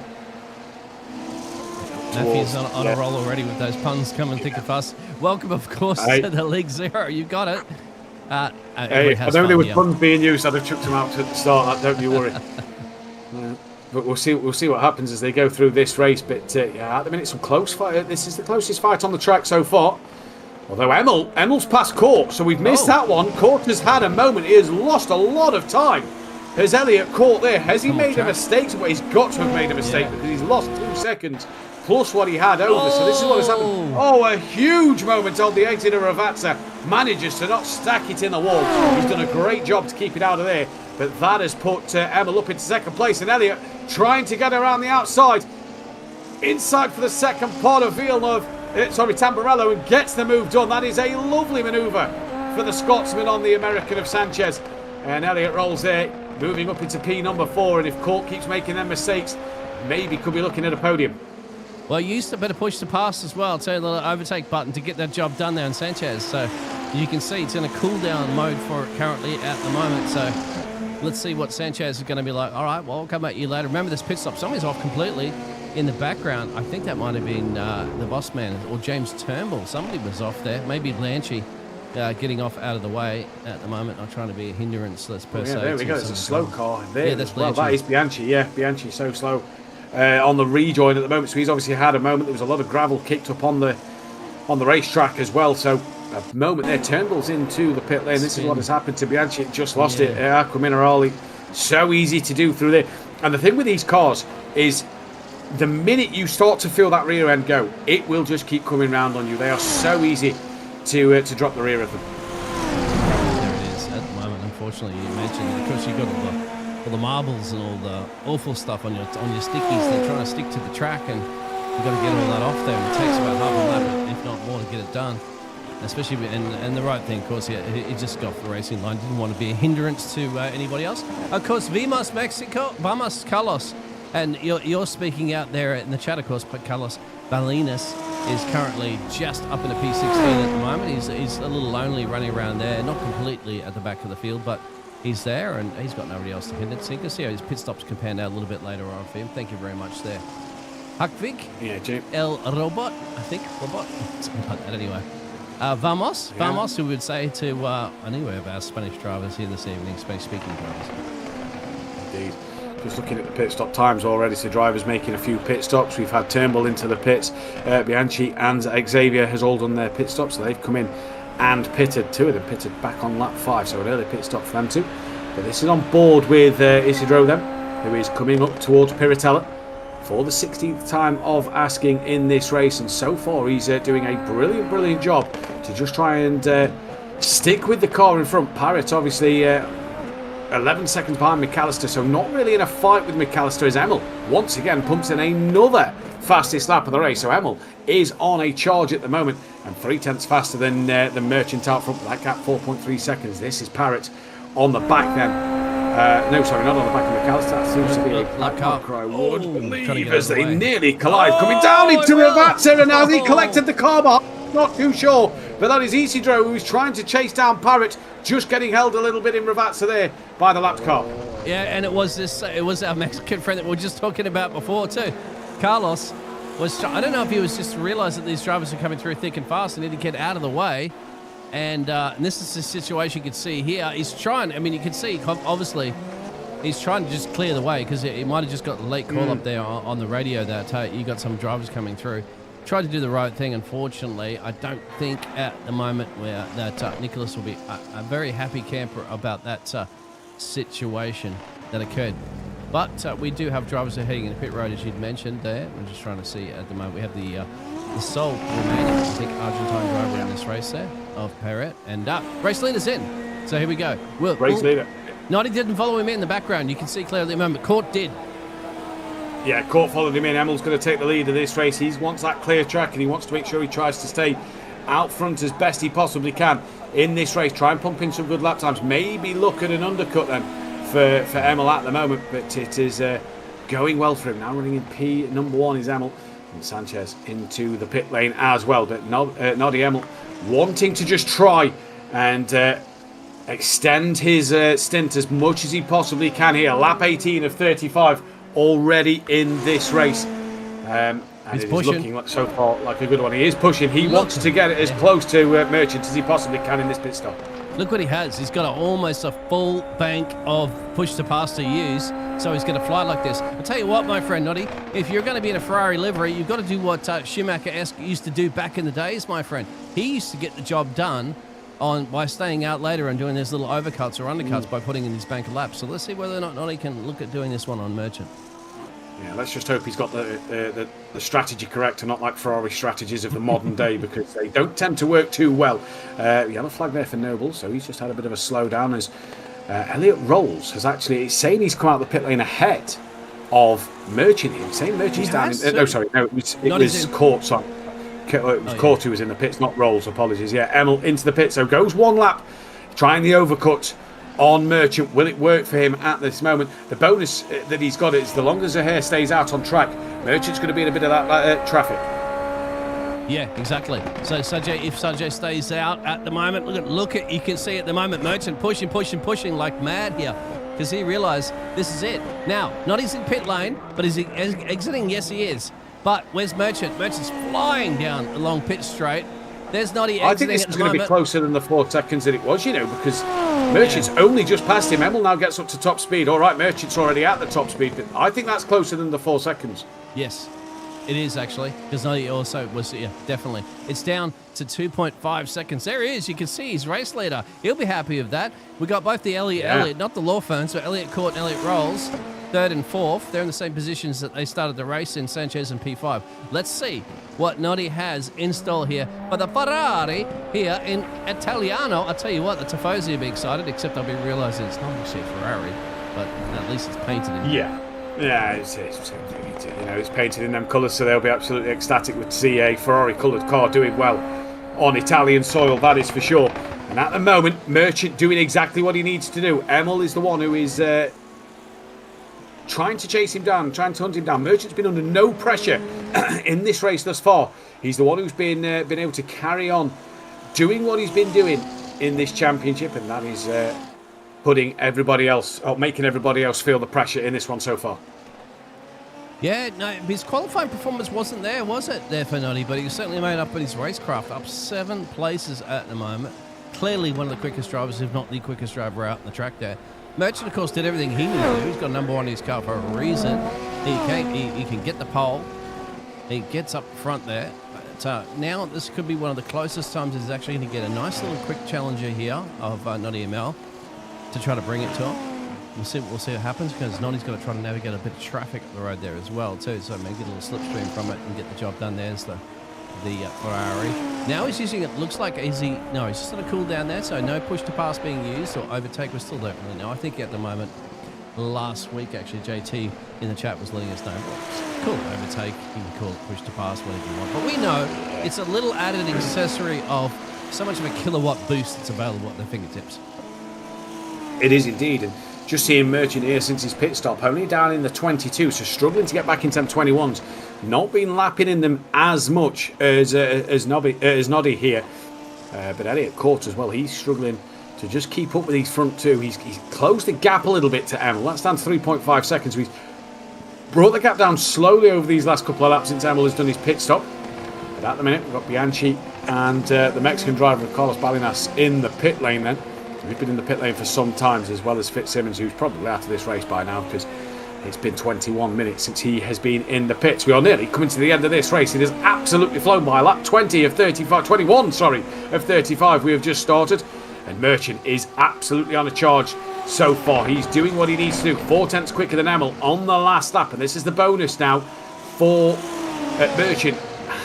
Matthew's on a roll already with those puns coming thick and fast. Welcome, of course, to the League Zero. You got it. Hey, I know there were puns being used. I'd have chucked them out at the start. Don't you worry. But we'll see what happens as they go through this race. But at the minute, some close fight. This is the closest fight on the track so far. Although Emil's past Court, so we've missed that one. Court has had a moment. He has lost a lot of time. Has Elliott Court there? Has he made a mistake? Well, he's got to have made a mistake because he's lost 2 seconds. Plus what he had over, so this is what has happened. A huge moment on the 18 of Ravazza. Manages to not stack it in the wall. He's done a great job to keep it out of there, but that has put Emil up into second place, and Elliott trying to get around the outside. Inside for the second part of Tamburello, and gets the move done. That is a lovely manoeuvre for the Scotsman on the American of Sanchez. And Elliott Rolls there, moving up into P number 4, and if Court keeps making them mistakes, maybe could be looking at a podium. Well, you used to better push the pass as well, turn the overtake button to get that job done there on Sanchez. So you can see it's in a cool down mode for it currently at the moment. So let's see what Sanchez is going to be like. All right, well, I'll come at you later. Remember this pit stop, somebody's off completely in the background. I think that might have been the boss man or James Turnbull. Somebody was off there, maybe Blanchie. getting off out of the way at the moment, not trying to be a hindrance, per se. There we go. There's a slow car there. Yeah, that's well, that is Bianchi. Yeah, Bianchi so slow on the rejoin at the moment. So he's obviously had a moment. There was a lot of gravel kicked up on the racetrack as well. So a moment there. Turnbull's into the pit lane. This is what has happened to Bianchi. It just lost it. Aqua Minerali. So easy to do through there. And the thing with these cars is, the minute you start to feel that rear end go, it will just keep coming round on you. They are so easy to drop the rear of them. There it is at the moment. Unfortunately, you mentioned it. Of course, you've got all the marbles and all the awful stuff on your stickies. They're trying to stick to the track, and you've got to get all that off there. And it takes about half a lap, if not more, to get it done. Especially, and the right thing, of course, he just got off the racing line. Didn't want to be a hindrance to anybody else. Of course, Vamos Mexico, Vamos Carlos. And you're speaking out there in the chat, of course, but Carlos Balinas is currently just up in a P16 at the moment. He's a little lonely running around there, not completely at the back of the field, but he's there and he's got nobody else to hinder. So you can see how his pit stops can pan out a little bit later on for him. Thank you very much there. Hakvik, El Robot, I think, Robot, something like that anyway. Vamos, who would say to any of our Spanish drivers here this evening, Spanish-speaking drivers. Indeed. Just looking at the pit stop times already, so drivers making a few pit stops. We've had Turnbull into the pits. Bianchi and Xavier has all done their pit stops, so they've come in and pitted. Two of them pitted back on lap 5, so an early pit stop for them too. But this is on board with Isidro then, who is coming up towards Piratella for the 16th time of asking in this race, and so far he's doing a brilliant job to just try and stick with the car in front. Parrott obviously 11 seconds behind McAllister, so not really in a fight with McAllister, as Emil once again pumps in another fastest lap of the race. So Emil is on a charge at the moment, and 3/10 faster than the Merchant out front. That gap 4.3 seconds. This is Parrott on the back then. No, sorry, not on the back of McAllister. That seems to be a black car. I would believe as they nearly collide. Coming down into Ravazza, and as he collected the car behind, not too sure. But that is Isidro, who's trying to chase down Parrott, just getting held a little bit in Ravazza there by the lapped car. Yeah, and it was our Mexican friend that we were just talking about before too. Carlos was, I don't know if he was just realised that these drivers are coming through thick and fast and need to get out of the way. And this is the situation you can see here. He's trying, I mean, you can see, obviously, he's trying to just clear the way, because he might have just got a late call up there on the radio that you got some drivers coming through. Tried to do the right thing. Unfortunately, I don't think at the moment where that Nicholas will be a very happy camper about that situation that occurred. But we do have drivers who are heading in the pit road, as you'd mentioned there. We're just trying to see at the moment. We have the sole remaining, I think, Argentine driver in this race there of Perret. And race leader's in. So here we go. Race leader. Noddy didn't follow him in the background. You can see clearly at the moment. Court did. Yeah, Court followed him in. Emil's going to take the lead of this race. He wants that clear track, and he wants to make sure he tries to stay out front as best he possibly can in this race. Try and pump in some good lap times. Maybe look at an undercut then for Emil at the moment, but it is going well for him. Now running in P number 1 is Emil, and Sanchez into the pit lane as well. But Noddy Emil wanting to just try and extend his stint as much as he possibly can here. Lap 18 of 35 already in this race. And he's it pushing. is looking like, so far like a good one. He is pushing. He wants to get it as close to Merchant as he possibly can in this pit stop. Look what he has. He's got almost a full bank of push to pass to use, so he's going to fly like this. I'll tell you what, my friend Noddy, if you're going to be in a Ferrari livery, you've got to do what Schumacher used to do back in the days, my friend. He used to get the job done by staying out later and doing these little overcuts or undercuts by putting in his bank of laps. So let's see whether or not Noddy can look at doing this one on Merchant. Yeah, let's just hope he's got the strategy correct and not like Ferrari strategies of the modern day, because they don't tend to work too well. Yellow flag there for Noble, so he's just had a bit of a slowdown as Elliot Rolls has actually, it's saying he's come out the pit lane ahead of Merchant. He's saying Merchant's down. It was Court, sorry. It was Court who was in the pits, not Rolls, apologies. Yeah, Emil into the pit, so goes one lap, trying the overcut on Merchant. Will it work for him at this moment? The bonus that he's got is the longer Zahir stays out on track, Merchant's going to be in a bit of that traffic. Yeah, exactly. So if Sajay stays out at the moment, look at you can see at the moment Merchant pushing like mad here, because he realised this is it. Now, not he's in pit lane, but is he exiting? Yes, he is. But where's Merchant? Merchant's flying down along pit straight. There's Noddy I think exiting this at is the going to be moment. closer than the 4 seconds that it was, because Merchant's only just passed him. Emil now gets up to top speed. All right, Merchant's already at the top speed, but I think that's closer than the 4 seconds. Yes, it is actually, because Noddy also was, definitely. It's down to 2.5 seconds. There he is. You can see he's race leader. He'll be happy with that. We got both the Elliott, not the Law Ferns, but Elliott Court and Elliott Rolls, 3rd and 4th. They're in the same positions that they started the race in, Sanchez and P5. Let's see what Noddy has in store here for the Ferrari here in Italiano. I'll tell you what, the Tifosi will be excited, except I'll be realising it's not actually a Ferrari, but at least it's painted in. Yeah, it's painted in them colours, so they'll be absolutely ecstatic with see a Ferrari-coloured car doing well on Italian soil, that is for sure. And at the moment, Merchant doing exactly what he needs to do. Emil is the one who is trying to chase him down, trying to hunt him down. Merchant's been under no pressure in this race thus far. He's the one who's been able to carry on doing what he's been doing in this championship, and that is putting everybody else, or making everybody else feel the pressure in this one so far. Yeah, no, his qualifying performance wasn't there, was it, there for Noddy? But he certainly made up with his racecraft, up 7 places at the moment. Clearly one of the quickest drivers, if not the quickest driver out on the track there. Merchant, of course, did everything he needed to do. He's got number 1 in his car for a reason. He can get the pole. He gets up front there. But now this could be one of the closest times he's actually going to get a nice little quick challenger here of Noddy ML to try to bring it to him. We'll see what happens, because Noddy's got to try to navigate a bit of traffic up the road there as well too, so maybe get a little slipstream from it and get the job done. There's the Ferrari. Now he's using it, looks like he's just going to cool down there, so no push to pass being used, or overtake, we still don't really know. I think at the moment, last week actually, JT in the chat was letting us know, cool overtake, you can call it push to pass, whatever you want. But we know it's a little added accessory of so much of a kilowatt boost that's available at their fingertips. It is indeed, and just seeing Merchant here since his pit stop, only down in the 22, so struggling to get back into them 21s. Not been lapping in them as much as Noddy here. But Elliott Court as well, he's struggling to just keep up with these front two. He's closed the gap a little bit to Emil. That's down to 3.5 seconds. So he's brought the gap down slowly over these last couple of laps since Emil has done his pit stop. But at the minute, we've got Bianchi and the Mexican driver, Carlos Balinas, in the pit lane then. We've been in the pit lane for some times, as well as Fitzsimmons, who's probably out of this race by now, because it's been 21 minutes since he has been in the pits. We are nearly coming to the end of this race. It has absolutely flown by. Lap 21 of 35 we have just started. And Merchant is absolutely on a charge so far. He's doing what he needs to do. 4 tenths quicker than Emil on the last lap. And this is the bonus now for Merchant.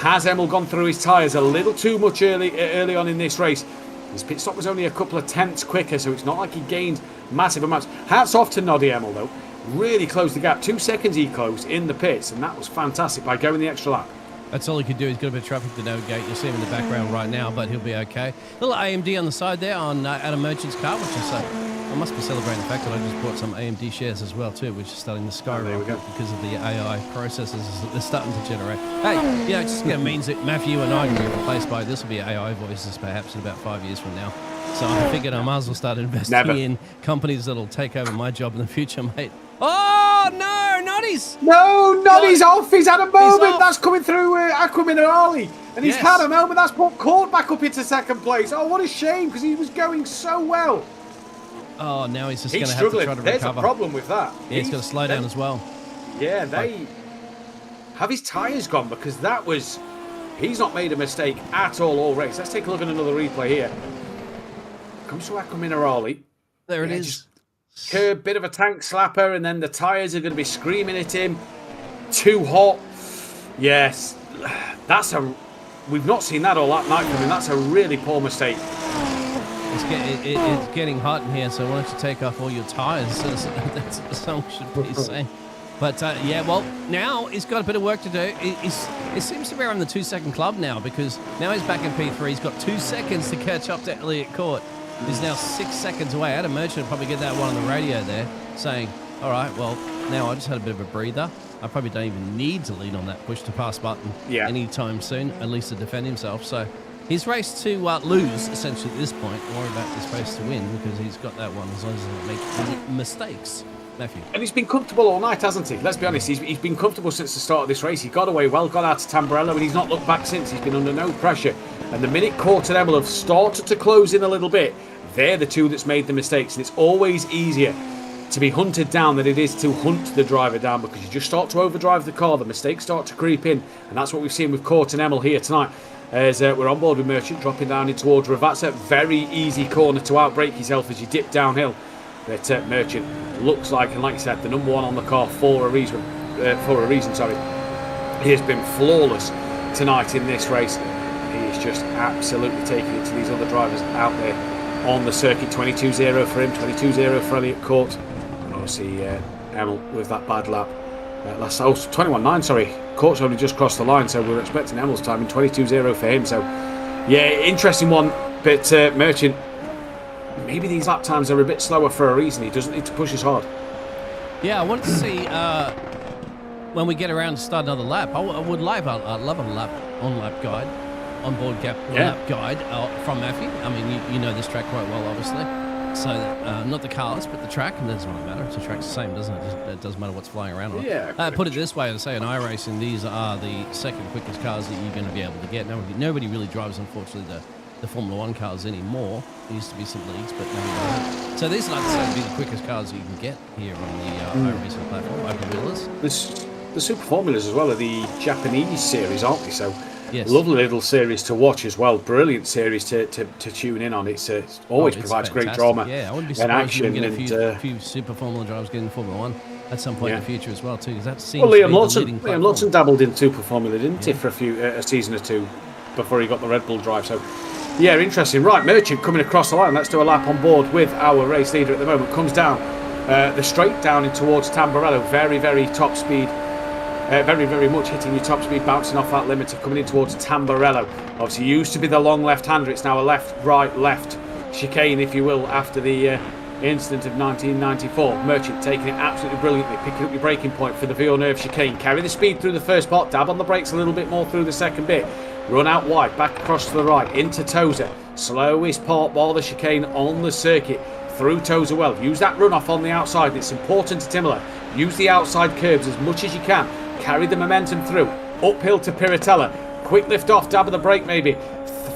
Has Emil gone through his tyres a little too much early on in this race? His pit stop was only a couple of tenths quicker, so it's not like he gained massive amounts. Hats off to Noddy Emil, though. Really closed the gap. 2 seconds he closed in the pits, and that was fantastic by going the extra lap. That's all he could do. He's got a bit of traffic to navigate. You'll see him in the background right now, but he'll be okay. Little AMD on the side there on Adam Merchant's car, which is I must be celebrating the fact that I just bought some AMD shares as well too, which is starting to skyrocket because of the AI processes that they're starting to generate. Hey, it just means that Matthew and I can be replaced by this will be AI voices perhaps in about 5 years from now. So I figured I might as well start investing in companies that'll take over my job in the future, mate. Oh no, Noddy's! No, Noddy's off. He's had a moment. That's coming through Aqua Minerali, and he's had a moment. That's put Court back up into second place. Oh, what a shame, because he was going so well. Oh, now he's just going to have to try to There's recover. A problem with that. Yeah, he's got to slow down as well. Yeah, they have his tyres gone, because he's not made a mistake at all race. Let's take a look at another replay here. Comes to Aqua Minerali. There it is. Curb, bit of a tank slapper, and then the tyres are going to be screaming at him. Too hot. Yes, we've not seen that all that night from him. That's a really poor mistake. It's getting hot in here, so why don't you take off all your tyres? That's what the song should be saying. But now he's got a bit of work to do. It seems to be around the 2 second club now, because now he's back in P3. He's got 2 seconds to catch up to Elliott Court. He's now 6 seconds away. Adam Merchant will probably get that one on the radio there, saying, all right, well, now I just had a bit of a breather. I probably don't even need to lean on that push to pass button anytime soon, at least to defend himself. So his race to lose, essentially, at this point. Worry about this race to win, because he's got that one as long as he doesn't make any mistakes. Matthew. And he's been comfortable all night, hasn't he? Let's be honest, he's been comfortable since the start of this race. He got away well, got out to Tamburello, and he's not looked back since. He's been under no pressure. And the minute Court and Imola have started to close in a little bit, they're the two that's made the mistakes. And it's always easier to be hunted down than it is to hunt the driver down, because you just start to overdrive the car, the mistakes start to creep in. And that's what we've seen with Court and Imola here tonight. As we're on board with Merchant, dropping down in towards Ravazza. Very easy corner to outbrake yourself as you dip downhill. But Merchant looks like, and like you said, the number one on the car for a reason. Sorry, he has been flawless tonight in this race. He is just absolutely taking it to these other drivers out there on the circuit. 22-0 for him, 22-0 for Elliot Court, and obviously Emil with that bad lap. 21-9. Sorry, Court's only just crossed the line, so we're expecting Emil's time in 22-0 for him. So, yeah, interesting one. But Merchant, maybe these lap times are a bit slower for a reason. He doesn't need to push as hard. Yeah, I wanted to see when we get around to start another lap. I would love a on-lap guide, on-board lap guide from Matthew. I mean, you know this track quite well, obviously. So not the cars, but the track, and that doesn't really matter. The track's the same, doesn't it? It doesn't matter what's flying around on it. Yeah. Put it this way, to say in iRacing, these are the second quickest cars that you're going to be able to get. Nobody really drives, unfortunately, the Formula 1 cars anymore. There used to be some leagues, but nobody does. So these are, like I said, be the quickest cars you can get here on the iRacing platform, open wheelers. The Super Formulas as well are the Japanese series, aren't they? So yes. Lovely little series to watch as well. Brilliant series to tune in on. It always provides fantastic. Great drama. Yeah, I wouldn't be and surprised action. if we get a few Super Formula drivers getting Formula 1 at some point in the future as well, too. Because that seems Liam Liam Lawson dabbled in Super Formula, didn't he, for a season or two before he got the Red Bull drive. So, yeah, interesting. Right, Merchant coming across the line. Let's do a lap on board with our race leader at the moment. Comes down the straight down in towards Tamburello. Very, very top speed. Very, very much hitting your top speed, bouncing off that limiter, coming in towards Tamburello. Obviously, used to be the long left-hander. It's now a left-right-left chicane, if you will, after the incident of 1994. Merchant taking it absolutely brilliantly, picking up your braking point for the Villeneuve chicane. Carry the speed through the first part, dab on the brakes a little bit more through the second bit. Run out wide, back across to the right, into Tozer. Slowest part bar the chicane on the circuit. Through Tozer well. Use that runoff on the outside. It's important to Imola. Use the outside curbs as much as you can. Carry the momentum through. Uphill to Piratella. Quick lift off, dab of the brake maybe.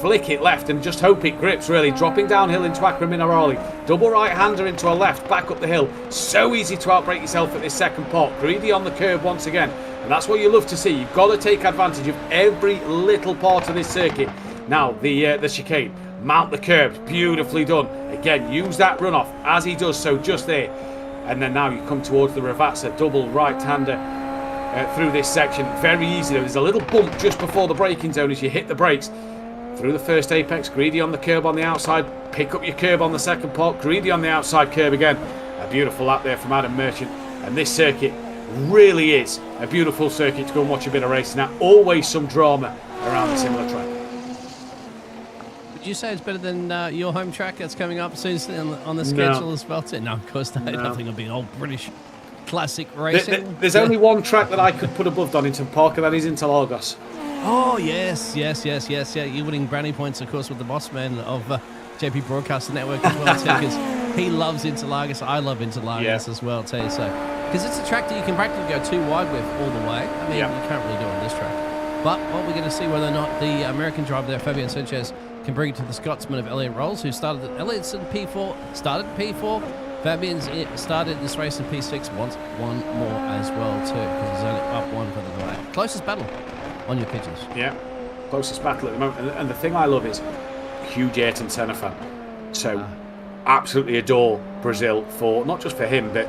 Flick it left and just hope it grips really. Dropping downhill into Acqua Minerale. Double right-hander into a left, back up the hill. So easy to outbrake yourself at this second part. Greedy on the curb once again. And that's what you love to see. You've got to take advantage of every little part of this circuit. Now, the chicane. Mount the curbs. Beautifully done. Again, use that runoff as he does so just there. And then now you come towards the Ravazza. Double right-hander. Through this section, very easy. There's a little bump just before the braking zone as you hit the brakes. Through the first apex, greedy on the curb on the outside. Pick up your curb on the second part, greedy on the outside curb again. A beautiful lap there from Adam Merchant. And this circuit really is a beautiful circuit to go and watch a bit of racing at. Always some drama around the similar track. Would you say it's better than your home track that's coming up soon on the schedule as well? No, of course not. Nothing will be old British classic racing. There's only one track that I could put above Donington Park, and that is Interlagos. Oh, yes. Yeah, you're winning brownie points, of course, with the boss man of JP Broadcasting Network as well, too, because he loves Interlagos. I love Interlagos as well, too. So, because it's a track that you can practically go too wide with all the way. I mean, you can't really do it on this track. But what we're going to see whether or not the American driver there, Fabian Sanchez, can bring it to the Scotsman of Elliot Rolls, who started at Elliot's in P4, Fabian's started this race in P6, wants one more as well too, because he's only up one for the night. Closest battle on your pitches. Yeah, closest battle at the moment. And the thing I love is huge Ayrton Senna fan. So absolutely adore Brazil for, not just for him, but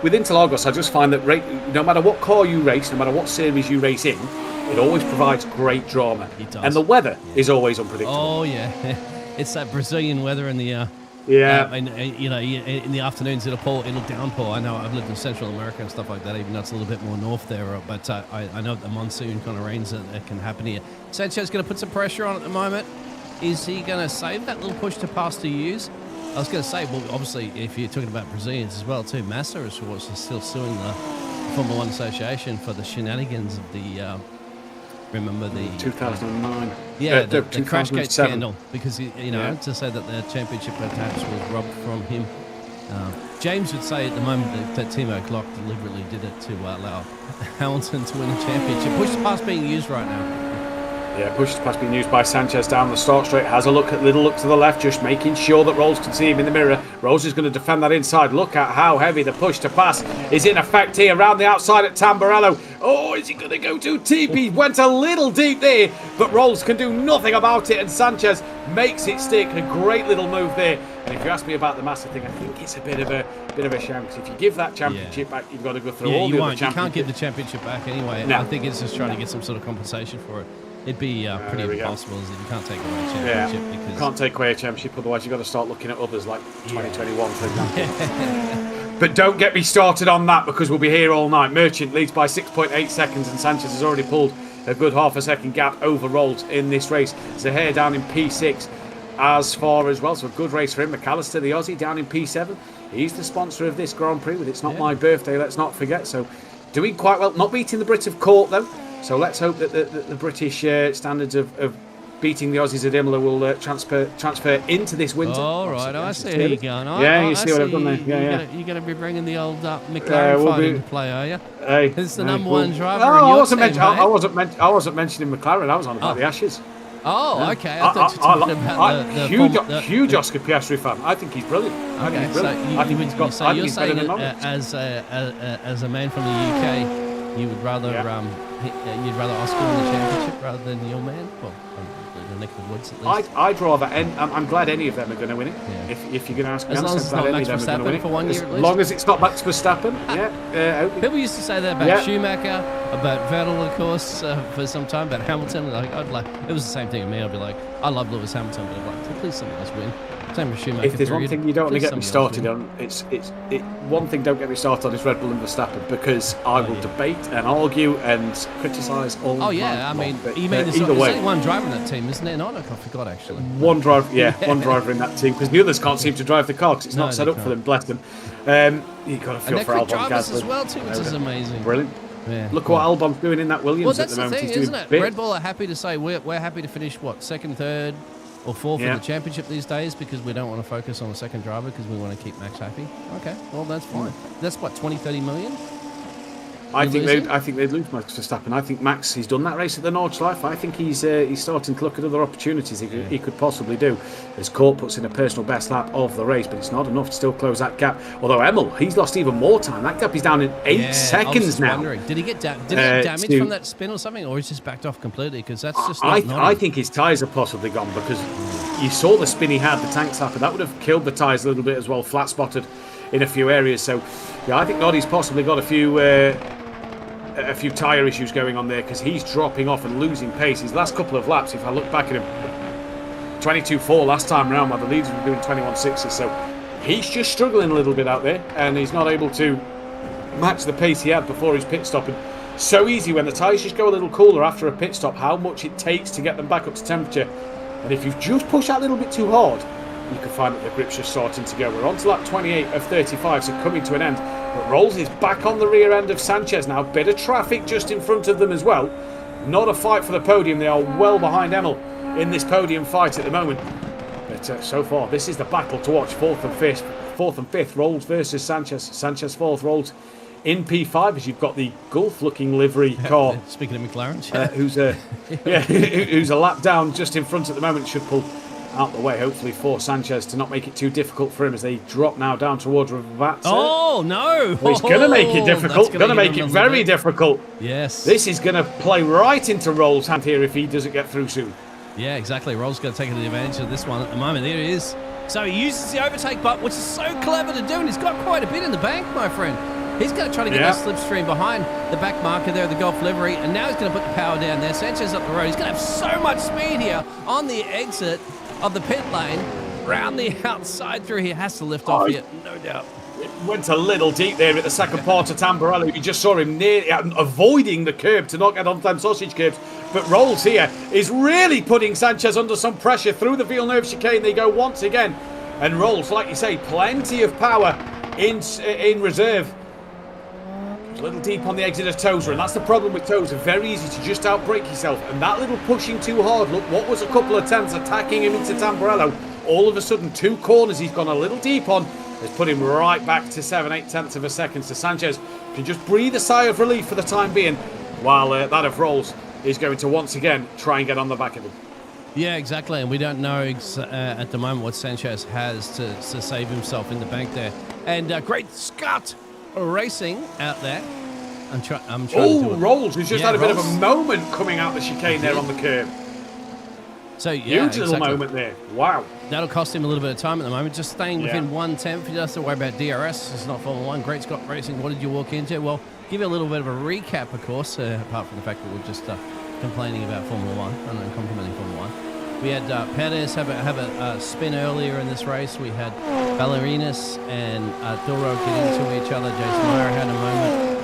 with Interlagos, I just find that no matter what car you race, no matter what series you race in, it always provides great drama. It does. And the weather is always unpredictable. Oh, yeah. It's that Brazilian weather in the... in the afternoons it'll downpour. I know I've lived in Central America and stuff like that, even though it's a little bit more north there. But I know the monsoon kind of rains that can happen here. Sanchez's going to put some pressure on at the moment. Is he going to save that little push to pass to use? I was going to say, well, obviously, if you're talking about Brazilians as well too, Massa is still suing the Formula 1 Association for the shenanigans of the. Remember the 2009? Yeah, the Crashgate scandal, because to say that the championship perhaps was robbed from him James would say at the moment that Timo Glock deliberately did it to allow Hamilton to win the championship. Push pass being used right now. Yeah, push pass being used by Sanchez down the start straight. Has a little look to the left, just making sure that Rolls can see him in the mirror. Rolls is going to defend that inside. Look at how heavy the push to pass is in effect here around the outside at Tamburello. Oh, is he going to go too deep? He went a little deep there, but Rolls can do nothing about it, and Sanchez makes it stick. A great little move there. And if you ask me about the Master thing, I think it's a bit of a shame, because if you give that championship back, you've got to go through all the other championships. You can't give the championship back anyway. No. I think it's just trying to get some sort of compensation for it. It'd be pretty impossible, as if you can't take away a championship. Because You can't take away a championship, otherwise you've got to start looking at others like 2021, for example. But don't get me started on that, because we'll be here all night. Merchant leads by 6.8 seconds, and Sanchez has already pulled a good half a second gap over Rolls in this race. Zahir down in P6 as far as well, so a good race for him. McAllister, the Aussie, down in P7. He's the sponsor of this Grand Prix with It's Not My Birthday, let's not forget. So doing quite well, not beating the Brit of Court though. So let's hope that the British standards of beating the Aussies at Imola will transfer into this winter. All right, I see how you're going. You see what I've done there. Yeah. You're going to be bringing the old McLaren fight into play, are you? Hey, it's the number one driver. No, in your team, I wasn't mentioning McLaren. I was on about the Ashes. Oh, okay. I thought you were talking about the huge Oscar Piastri fan. I think he's brilliant. Okay, so you're saying as a man from the UK, you would rather you'd rather Oscar win the championship rather than your man? Well, the neck of the woods at least. I'd rather, I'm glad any of them are going to win it. Yeah. If you're going to ask me, as long as it's not Max Verstappen for 1 year at least. As long as it's not Max Verstappen, People used to say that about Schumacher, about Vettel, of course, for some time, about Hamilton. Like it was the same thing with me. I'd be like, I love Lewis Hamilton, but I'd like, please somebody else win. Same with Schumacher. If there's one thing you don't want to get me started on, one thing don't get me started on is Red Bull and Verstappen, because I will debate and argue and criticise all. Oh yeah, I mean, you mean there's only one driver in that team, isn't there? No, I forgot actually. One driver, one driver in that team, because the others can't seem to drive the car because it's not set up for them. Bless them. You got to feel for Albon drivers as well too, which is amazing. Brilliant. Yeah. Look what Albon's doing in that Williams at the moment. Well, that's the thing, He's isn't it? big. Red Bull are happy to say we're happy to finish second, third, or fourth in the championship these days, because we don't want to focus on the second driver because we want to keep Max happy. Okay, well that's fine. That's what, 20, 30 million? I think they'd lose Max Verstappen. I think Max, he's done that race at the Nordschleife. I think he's starting to look at other opportunities he could possibly do. As Court puts in a personal best lap of the race, but it's not enough to still close that gap. Although Emil, he's lost even more time. That gap is down in 8 seconds I was now. Wondering, did he get damaged from that spin or something, or he's just backed off completely? Because that's just I think his tyres are possibly gone, because you saw the spin he had, the tank slapper. That would have killed the tyres a little bit as well, flat spotted in a few areas. So I think Noddy's possibly got a few tyre issues going on there, because he's dropping off and losing pace. His last couple of laps, if I look back at him, 22.4 last time round, while the leaders were doing 21.6s. So he's just struggling a little bit out there, and he's not able to match the pace he had before his pit stop. And so easy when the tyres just go a little cooler after a pit stop, how much it takes to get them back up to temperature. And if you just push that little bit too hard, you can find that the grip's just starting to go. We're on to lap 28 of 35, so coming to an end. But Rolls is back on the rear end of Sanchez now. Bit of traffic just in front of them as well. Not a fight for the podium. They are well behind Emil in this podium fight at the moment. But so far, this is the battle to watch. Fourth and fifth, Rolls versus Sanchez. Sanchez fourth, Rolls in P5, as you've got the Gulf-looking livery car. Speaking of McLaren, who's a lap down just in front at the moment. Should pull out the way, hopefully, for Sanchez to not make it too difficult for him as they drop now down towards Ravazza. Oh, no! Well, he's going to make it difficult. Going to make it very difficult. Yes. This is going to play right into Rolls' hand here if he doesn't get through soon. Yeah, exactly. Rolls going to take advantage of this one at the moment. There he is. So he uses the overtake button, which is so clever to do, and he's got quite a bit in the bank, my friend. He's going to try to get that slipstream behind the back marker there, the Golf livery, and now he's going to put the power down there. Sanchez up the road. He's going to have so much speed here on the exit of the pit lane. Round the outside through here. Has to lift off here, no doubt. It went a little deep there at the second part of Tamburello. You just saw him avoiding the curb to not get on them sausage curbs. But Rolls here is really putting Sanchez under some pressure through the Villeneuve chicane. They go once again. And Rolls, like you say, plenty of power in reserve. A little deep on the exit of Tozer, and that's the problem with Tozer. Very easy to just outbrake yourself. And that little pushing too hard, look, what was a couple of tenths attacking him into Tamburello. All of a sudden, two corners he's gone a little deep on. has put him right back to 7/8 tenths of a second. So Sanchez can just breathe a sigh of relief for the time being, while that of Rolls is going to once again try and get on the back of him. Yeah, exactly. And we don't know at the moment what Sanchez has to save himself in the bank there. And great Scott Racing out there. I'm trying to do it. Rolls, who's just had a bit of Rolls. a moment coming out the chicane there on the curb. So, yeah, Huge little moment there. Wow. That'll cost him a little bit of time at the moment. Just staying within 1/10. He doesn't have to worry about DRS. It's not Formula 1. Great Scott Racing. What did you walk into? Well, give you a little bit of a recap, of course, apart from the fact that we're just complaining about Formula 1 and complimenting Formula 1. We had Perez have a spin earlier in this race. We had Ballerinas and Duro get into each other. Jason Meyer had a moment.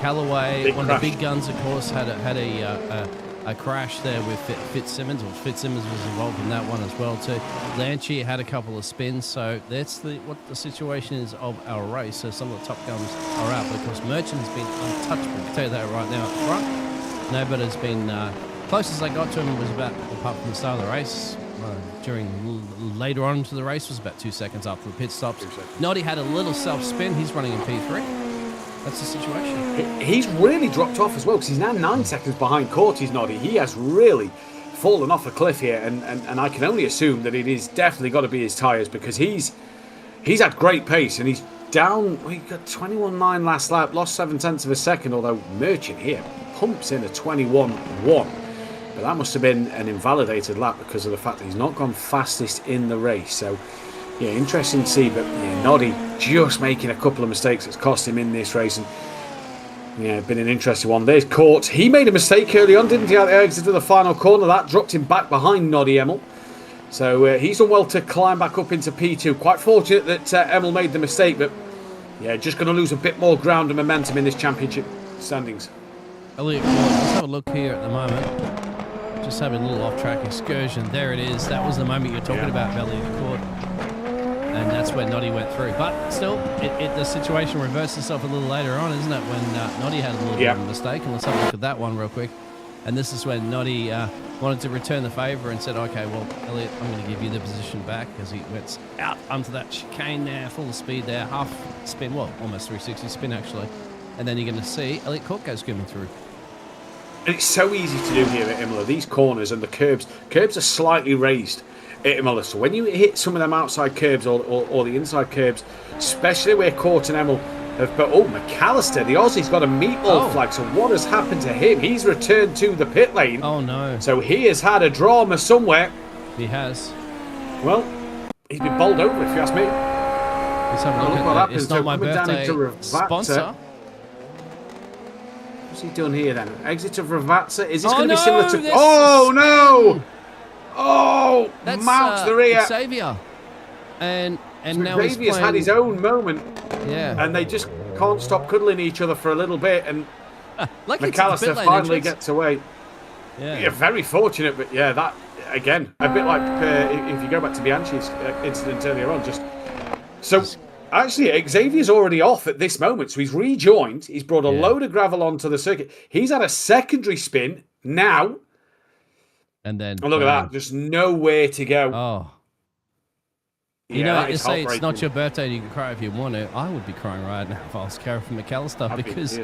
Callaway, one of the big guns, of course, had a crash there with Fitzsimmons. Well, Fitzsimmons was involved in that one as well too. Lancia had a couple of spins, so that's what the situation is of our race. So some of the top guns are out, but of course Merchant has been untouchable. I can tell you that right now at the front. Nobody's been closest I got to him was about, apart from the start of the race, later on into the race was about 2 seconds after the pit stops. Noddy had a little self spin. He's running in P3. That's the situation. He's really dropped off as well, because he's now 9 seconds behind Corty's Noddy. He has really fallen off a cliff here, and I can only assume that it is definitely got to be his tyres, because he's had great pace, and he's down. He got 21.9 last lap, lost 7 tenths of a second, although Merchant here pumps in a 21.1. But that must have been an invalidated lap because of the fact that he's not gone fastest in the race. So, yeah, interesting to see. But yeah, Noddy just making a couple of mistakes that's cost him in this race. And yeah, been an interesting one. There's Court. He made a mistake early on, didn't he, at the exit of the final corner? That dropped him back behind Noddy Emil. So he's done well to climb back up into P2. Quite fortunate that Emil made the mistake. But yeah, just going to lose a bit more ground and momentum in this championship standings. Elliot Court, let's have a look here at the moment. Just having a little off-track excursion. There it is. That was the moment you're talking about, Elliot Court. And that's where Noddy went through. But still, the situation reversed itself a little later on, isn't it? When Noddy had a little bit of a mistake. And let's have a look at that one real quick. And this is when Noddy wanted to return the favour and said, okay, well, Elliot, I'm going to give you the position back, as he went out onto that chicane there, full speed there, half spin, well, almost 360 spin actually. And then you're going to see Elliot Court go skimming through. And it's so easy to do here at Imola. These corners and the curbs are slightly raised at Imola. So when you hit some of them outside curbs or the inside curbs, especially where Court and Emil have... But, McAllister, the Aussie's got a meatball flag. So what has happened to him? He's returned to the pit lane. Oh, no. So he has had a drama somewhere. He has. Well, he's been bowled over, if you ask me. Let's have a look at that. It's not my birthday sponsor. What's he done here then? Exit of Ravazza. Is this going to be similar to... Oh, no! Oh, that's Mount the rear. Xavier. And so now he's Xavier's had his own moment. Yeah. And they just can't stop cuddling each other for a little bit. And McAllister finally gets away. Yeah, very fortunate. But yeah, that, again, a bit like if you go back to Bianchi's incident earlier on. Actually, Xavier's already off at this moment, so he's rejoined. He's brought a load of gravel onto the circuit. He's had a secondary spin now. And then... look at that. Just nowhere to go. Oh. Yeah, you know, you say it's not your birthday and you can cry if you want to. I would be crying right now if I was Gareth McAllister because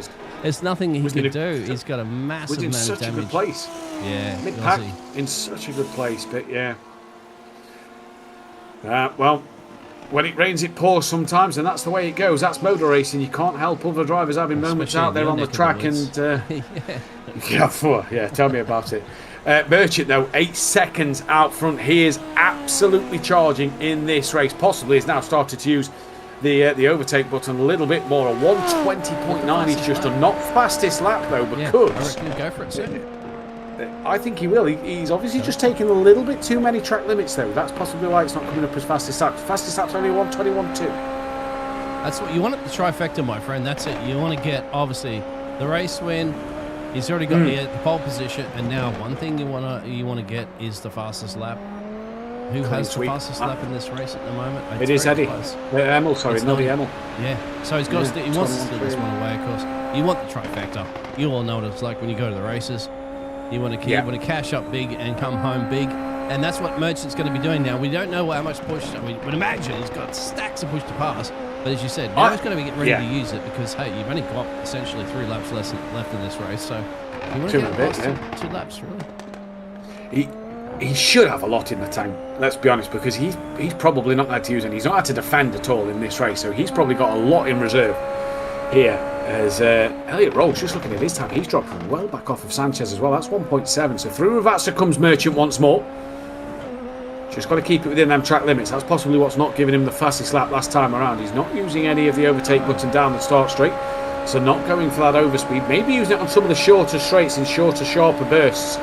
there's nothing he can do. He's got a massive amount of damage. Was in such a good place. Yeah. Mid-pack, in such a good place, but yeah. Well... When it rains, it pours sometimes, and that's the way it goes. That's motor racing. You can't help other drivers having moments out there on the track. And tell me about it. Merchant, though, 8 seconds out front. He is absolutely charging in this race. Possibly has now started to use the overtake button a little bit more. A 120.9 is just a not fastest lap, though, because... I reckon he'll go for it soon. I think he will. He's obviously just taking a little bit too many track limits, though. That's possibly why it's not coming up as fastest lap. Fastest lap's only 121.2. That's what you want at the trifecta, my friend. That's it. You want to get, obviously, the race win. He's already got the pole position, and now one thing you want to get is the fastest lap. Who has the fastest lap in this race at the moment? It is Eddie. Emil, sorry, Noddy Emil. Yeah. So he wants to steal this one away, of course. You want the trifecta. You all know what it's like when you go to the races. You want to cash up big and come home big. And that's what Merchant's going to be doing now. We don't know how much push. We would imagine he's got stacks of push to pass. But as you said, now he's going to be getting ready to use it because, hey, you've only got essentially 3 laps left in this race. So you want to get past 2 laps, really. He should have a lot in the tank, let's be honest, because he's probably not had to use it. He's not had to defend at all in this race. So he's probably got a lot in reserve here. As Elliot Rolls, just looking at his time, he's dropped well back off of Sanchez as well. That's 1.7. So through Ravazza comes Merchant once more. Just got to keep it within them track limits. That's possibly what's not giving him the fastest lap last time around. He's not using any of the overtake button down the start straight. So not going for that overspeed. Maybe using it on some of the shorter straights in shorter, sharper bursts.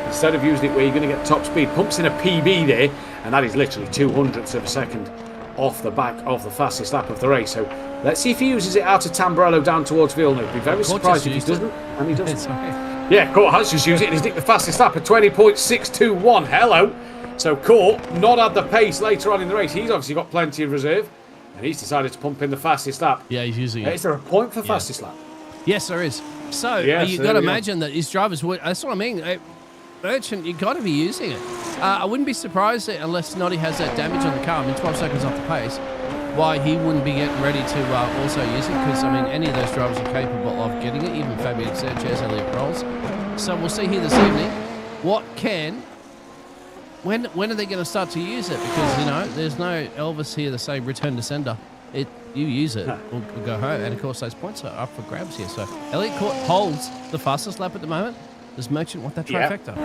Instead of using it where you're going to get top speed. Pumps in a PB there. And that is literally 200ths of a second off the back of the fastest lap of the race. So let's see if he uses it out of Tamburello down towards Villeneuve. Be very surprised if he doesn't. And he doesn't. Yeah, Court has just used it and he's nicked the fastest lap at 20.621. Hello. So Court not had the pace later on in the race. He's obviously got plenty of reserve. And he's decided to pump in the fastest lap. Yeah, he's using it. Is there a point for fastest lap? Yes, there is. So yes, you've got to imagine that his drivers would... That's what I mean. Merchant, you've got to be using it. I wouldn't be surprised that unless Noddy has that damage on the car, 12 seconds off the pace, why he wouldn't be getting ready to also use it, because, any of those drivers are capable of getting it, even Fabian Sanchez, Elliot Rolls. So we'll see here this evening when are they going to start to use it? Because, there's no Elvis here to say return to sender. You use it, we'll go home. And, of course, those points are up for grabs here. So Elliot Court holds the fastest lap at the moment. Does Merchant want that trifecta?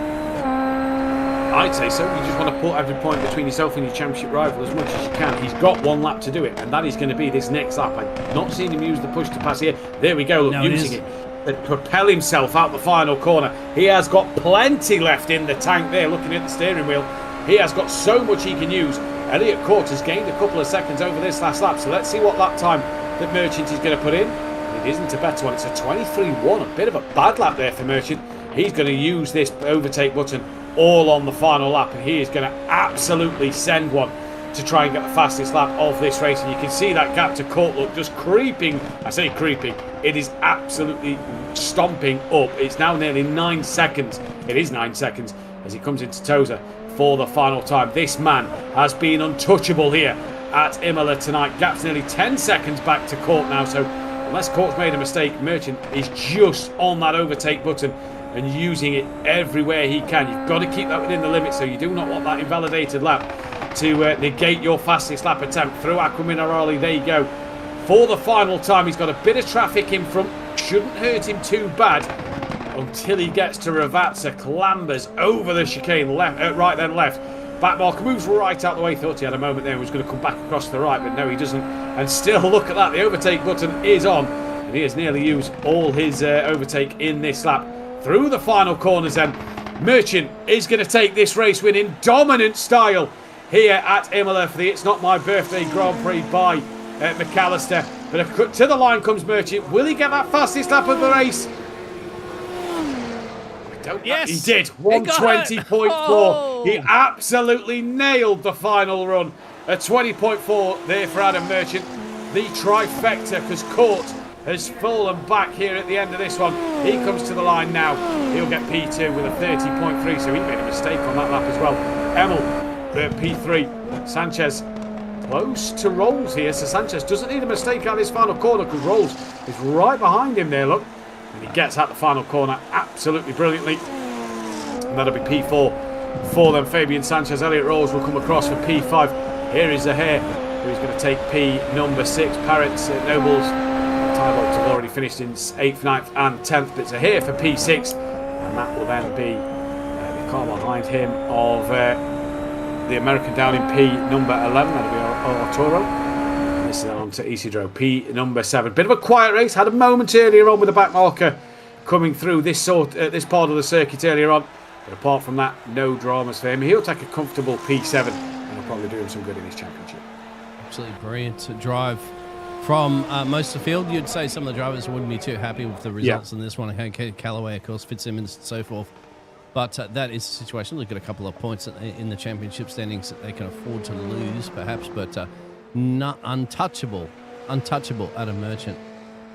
I'd say so. You just want to put every point between yourself and your championship rival as much as you can. He's got 1 lap to do it, and that is going to be this next lap. I've not seen him use the push to pass here. There we go, look, using it to propel himself out the final corner. He has got plenty left in the tank there, looking at the steering wheel. He has got so much he can use. Elliot Court has gained a couple of seconds over this last lap, so let's see what lap time that Merchant is going to put in. It isn't a better one, it's a 23.1, a bit of a bad lap there for Merchant. He's going to use this overtake button all on the final lap, and he is going to absolutely send one to try and get the fastest lap of this race. And you can see that gap to Court look just creeping. I say creeping, it is absolutely stomping up. It's now nearly 9 seconds. It is 9 seconds as he comes into Tosa for the final time. This man has been untouchable here at Imola tonight. Gap's nearly 10 seconds back to Court now, so unless Court's made a mistake, Merchant is just on that overtake button and using it everywhere he can. You've got to keep that within the limit, so you do not want that invalidated lap to negate your fastest lap attempt. Through Aquaminerali, there you go. For the final time, he's got a bit of traffic in front. Shouldn't hurt him too bad until he gets to Ravazza, clambers over the chicane, right then left. Backmarker moves right out the way. Thought he had a moment there and was going to come back across to the right, but no, he doesn't. And still, look at that, the overtake button is on, and he has nearly used all his overtake in this lap. Through the final corners then, Merchant is going to take this race win in dominant style here at Imola for the It's Not My Birthday Grand Prix by McAllister. But to the line comes Merchant. Will he get that fastest lap of the race? Yes, he did. 120.4. Oh. He absolutely nailed the final run. A 20.4 there for Adam Merchant. The trifecta, because Court has fallen back here at the end of this one. He comes to the line now. He'll get P2 with a 30.3, so he made a mistake on that lap as well. Emil, P3. Sanchez close to Rolls here, so Sanchez doesn't need a mistake out of this final corner because Rolls is right behind him there, look. And he gets out the final corner absolutely brilliantly. And that'll be P4 for them. Fabian Sanchez, Elliot Rolls will come across for P5. Here is Zahere, who's going to take P number 6. Parrots, Nobles, Tybolt have already finished in 8th, 9th and 10th, but Zahere for P6. And that will then be the car behind him of the American down in P number 11. That'll be Arturo. And this is on to Isidro, P number 7. Bit of a quiet race. Had a moment earlier on with the back marker coming through this part of the circuit earlier on. But apart from that, no dramas for him. He'll take a comfortable P7 and he'll probably do him some good in his championship. Absolutely brilliant to drive from most of the field. You'd say some of the drivers wouldn't be too happy with the results in this one. Callaway, of course, Fitzsimmons and so forth. But that is the situation. They've got a couple of points in the championship standings that they can afford to lose, perhaps. But not untouchable Adam Merchant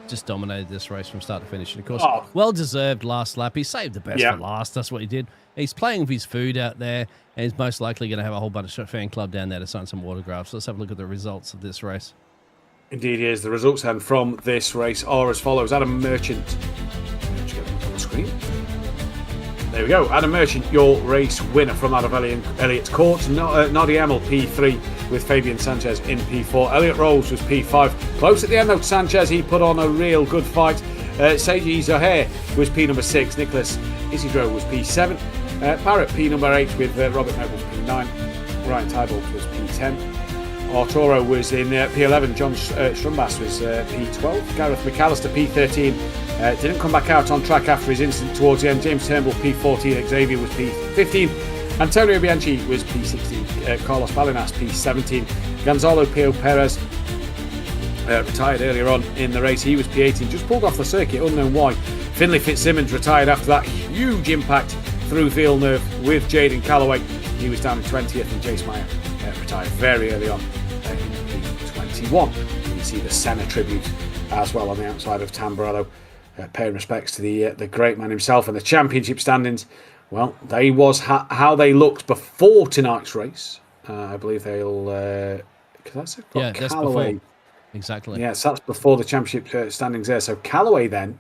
just dominated this race from start to finish. And, of course, Oh. well-deserved last lap. He saved the best Yeah. for last. That's what he did. He's playing with his food out there, and he's most likely going to have a whole bunch of fan club down there to sign some autographs. Let's have a look at the results of this race. Indeed, he is. The results then from this race are as follows. Adam Merchant. Let's get them up on the screen. There we go. Adam Merchant, your race winner from that of Elliott Court. Noddy Emil, P3, with Fabian Sanchez in P4. Elliot Rolls was P5. Close at the end, though, Sanchez. He put on a real good fight. Seiji Zohair was P number 6. Nicholas Isidro was P7. Parrott, P number 8, with Robert Nobles, P9. Ryan Tybalt was P10. Arturo was in P11. John Strumbas was P12. Gareth McAllister, P13. Didn't come back out on track after his incident towards the end. James Turnbull, P14. Xavier was P15. Antonio Bianchi was P16. Carlos Balinas, P17. Gonzalo Pio Perez retired earlier on in the race. He was P18. Just pulled off the circuit, unknown why. Finlay Fitzsimmons retired after that huge impact through Villeneuve with Jaden Calloway. He was down in 20th, and Jace Meyer retired very early on in P21. You can see the Senna tribute as well on the outside of Tamburello, paying respects to the great man himself. And the championship standings, well, they was how they looked before tonight's race. I believe they'll because that's Calloway. Before. Exactly. Yes, that's before the championship standings there. So Calloway then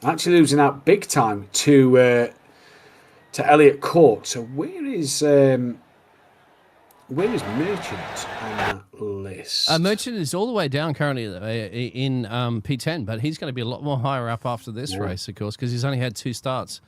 actually losing out big time to Elliott Court. So where is Merchant on that list? Merchant is all the way down currently in P10, but he's going to be a lot more higher up after this race, of course, because he's only had 2 starts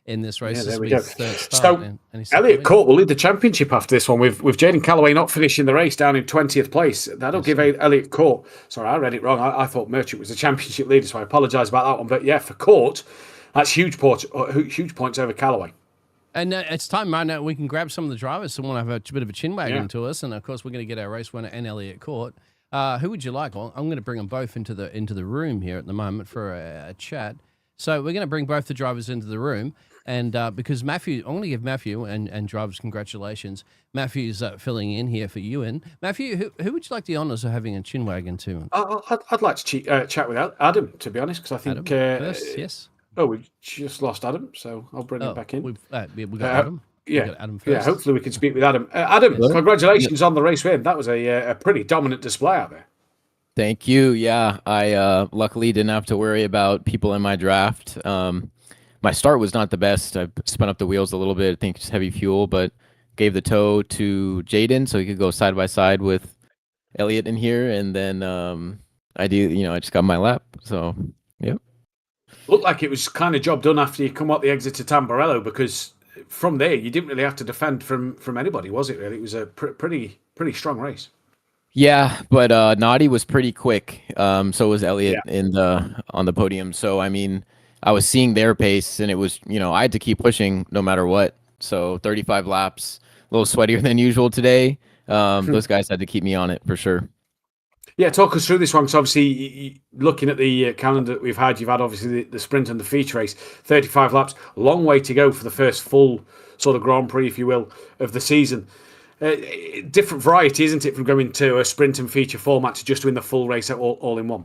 in this race. Yeah, This there will we be go. his third start. So and he's Elliott Court will lead the championship after this one with Jaden Calloway not finishing the race down in 20th place. That'll give Elliott Court. Sorry, I read it wrong. I thought Merchant was the championship leader, so I apologise about that one. But yeah, for Court, that's huge points over Calloway. And it's time right now we can grab some of the drivers who want to have a bit of a chin wagon Yeah. to us. And, of course, we're going to get our race winner and Elliott Court. Who would you like? Well, I'm going to bring them both into the room here at the moment for a chat. So we're going to bring both the drivers into the room. And because Matthew, I'm going to give Matthew and drivers congratulations. Matthew's filling in here for Ewan. Matthew, who would you like the honours of having a chin wagon to? I'd like to chat with Adam, to be honest, because I think... Adam first, yes. Oh, we just lost Adam, so I'll bring him back in. We got Adam. Yeah, we got Adam first. Yeah. Hopefully, we can speak with Adam. Adam, congratulations on the race win. That was a pretty dominant display out there. Thank you. Yeah, I luckily didn't have to worry about people in my draft. My start was not the best. I spun up the wheels a little bit. I think it's heavy fuel, but gave the toe to Jaden so he could go side by side with Elliott in here, and then I just got my lap. So yeah. Looked like it was kind of job done after you come out the exit to Tamburello, because from there you didn't really have to defend from anybody, was it? Really, it was a pretty strong race. Yeah, but Noddy was pretty quick. So was Elliott on the podium. So I mean, I was seeing their pace, and it was I had to keep pushing no matter what. So 35 laps, a little sweatier than usual today. Those guys had to keep me on it for sure. Yeah, talk us through this one, because obviously, looking at the calendar that we've had, you've had obviously the sprint and the feature race, 35 laps, long way to go for the first full sort of Grand Prix, if you will, of the season. Different variety, isn't it, from going to a sprint and feature format to just doing the full race all in one?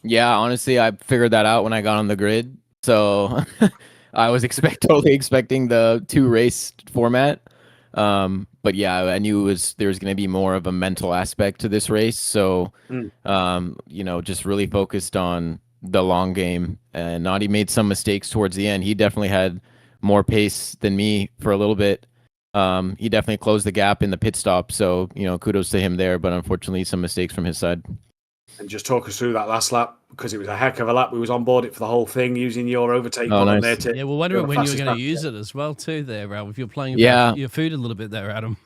Yeah, honestly, I figured that out when I got on the grid. So I was totally expecting the 2-race format. But yeah, I knew there was going to be more of a mental aspect to this race. So, just really focused on the long game. And Noddy made some mistakes towards the end. He definitely had more pace than me for a little bit. He definitely closed the gap in the pit stop. So, kudos to him there. But unfortunately, some mistakes from his side. And just talk us through that last lap, because it was a heck of a lap. We was on board it for the whole thing, using your overtake on there to... Yeah, well, wondering when you were going to use it as well, too, there, Ralph. If you're playing with your food a little bit there, Adam.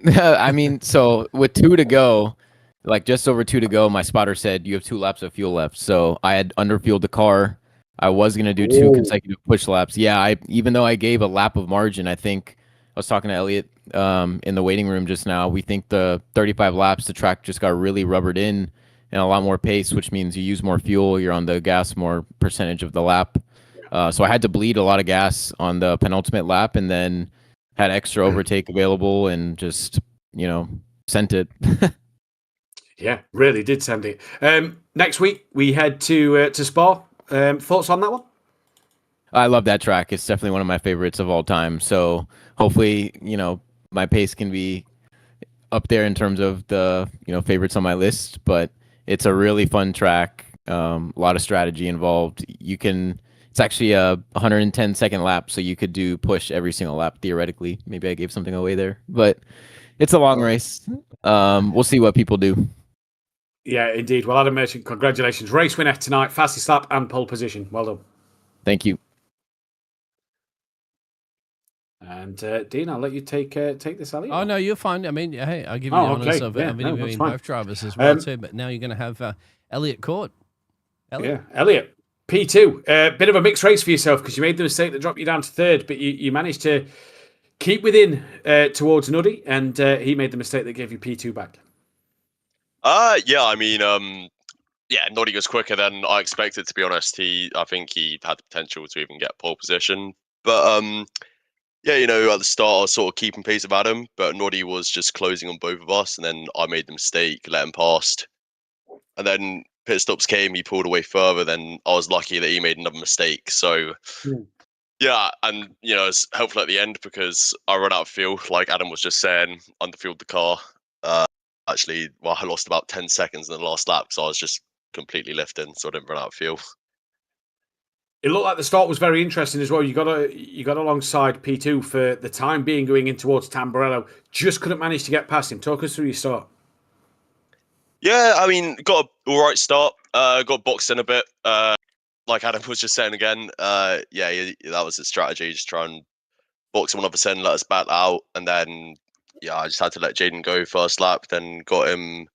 I mean, so with 2 to go, like just over 2 to go, my spotter said you have 2 laps of fuel left. So I had underfueled the car. I was going to do 2 consecutive push laps. Yeah, even though I gave a lap of margin, I think I was talking to Elliott in the waiting room just now. We think the 35 laps, the track just got really rubbered in and a lot more pace, which means you use more fuel. You're on the gas more percentage of the lap. So I had to bleed a lot of gas on the penultimate lap, and then had extra overtake available and just, sent it. Yeah, really did send it. Next week we head to Spa. Thoughts on that one? I love that track. It's definitely one of my favorites of all time. So hopefully, my pace can be up there in terms of the favorites on my list. But it's a really fun track. A lot of strategy involved. It's actually a 110-second lap, so you could do push every single lap theoretically. Maybe I gave something away there, but it's a long race. We'll see what people do. Yeah, indeed. Well, Adam Merchant, congratulations. Race winner tonight, fastest lap and pole position. Well done. Thank you. And Dean, I'll let you take this, Elliot. Oh, no, you're fine. I mean, hey, I'll give you the honours of interviewing both drivers as well, too. But now you're going to have Elliot Court. Elliot? Yeah, Elliot, P2. Bit of a mixed race for yourself because you made the mistake that dropped you down to third, but you managed to keep within towards Nuddy, and he made the mistake that gave you P2 back. Yeah, I mean, Noddy was quicker than I expected, to be honest. I think he had the potential to even get pole position. But, yeah, at the start, I was sort of keeping pace with Adam, but Noddy was just closing on both of us, and then I made the mistake, let him past. And then pit stops came, he pulled away further, then I was lucky that he made another mistake. So, yeah, and, it's helpful at the end because I ran out of fuel, like Adam was just saying, underfueled the car. Actually, I lost about 10 seconds in the last lap because I was just completely lifting, so I didn't run out of fuel. It looked like the start was very interesting as well. You got alongside P2 for the time being going in towards Tamburello. Just couldn't manage to get past him. Talk us through your start. Yeah, I mean, got an all right start. Got boxed in a bit. Like Adam was just saying again, that was his strategy. Just try and box him on the other end, let us bat out, and then I just had to let Jaden go first lap. Then got him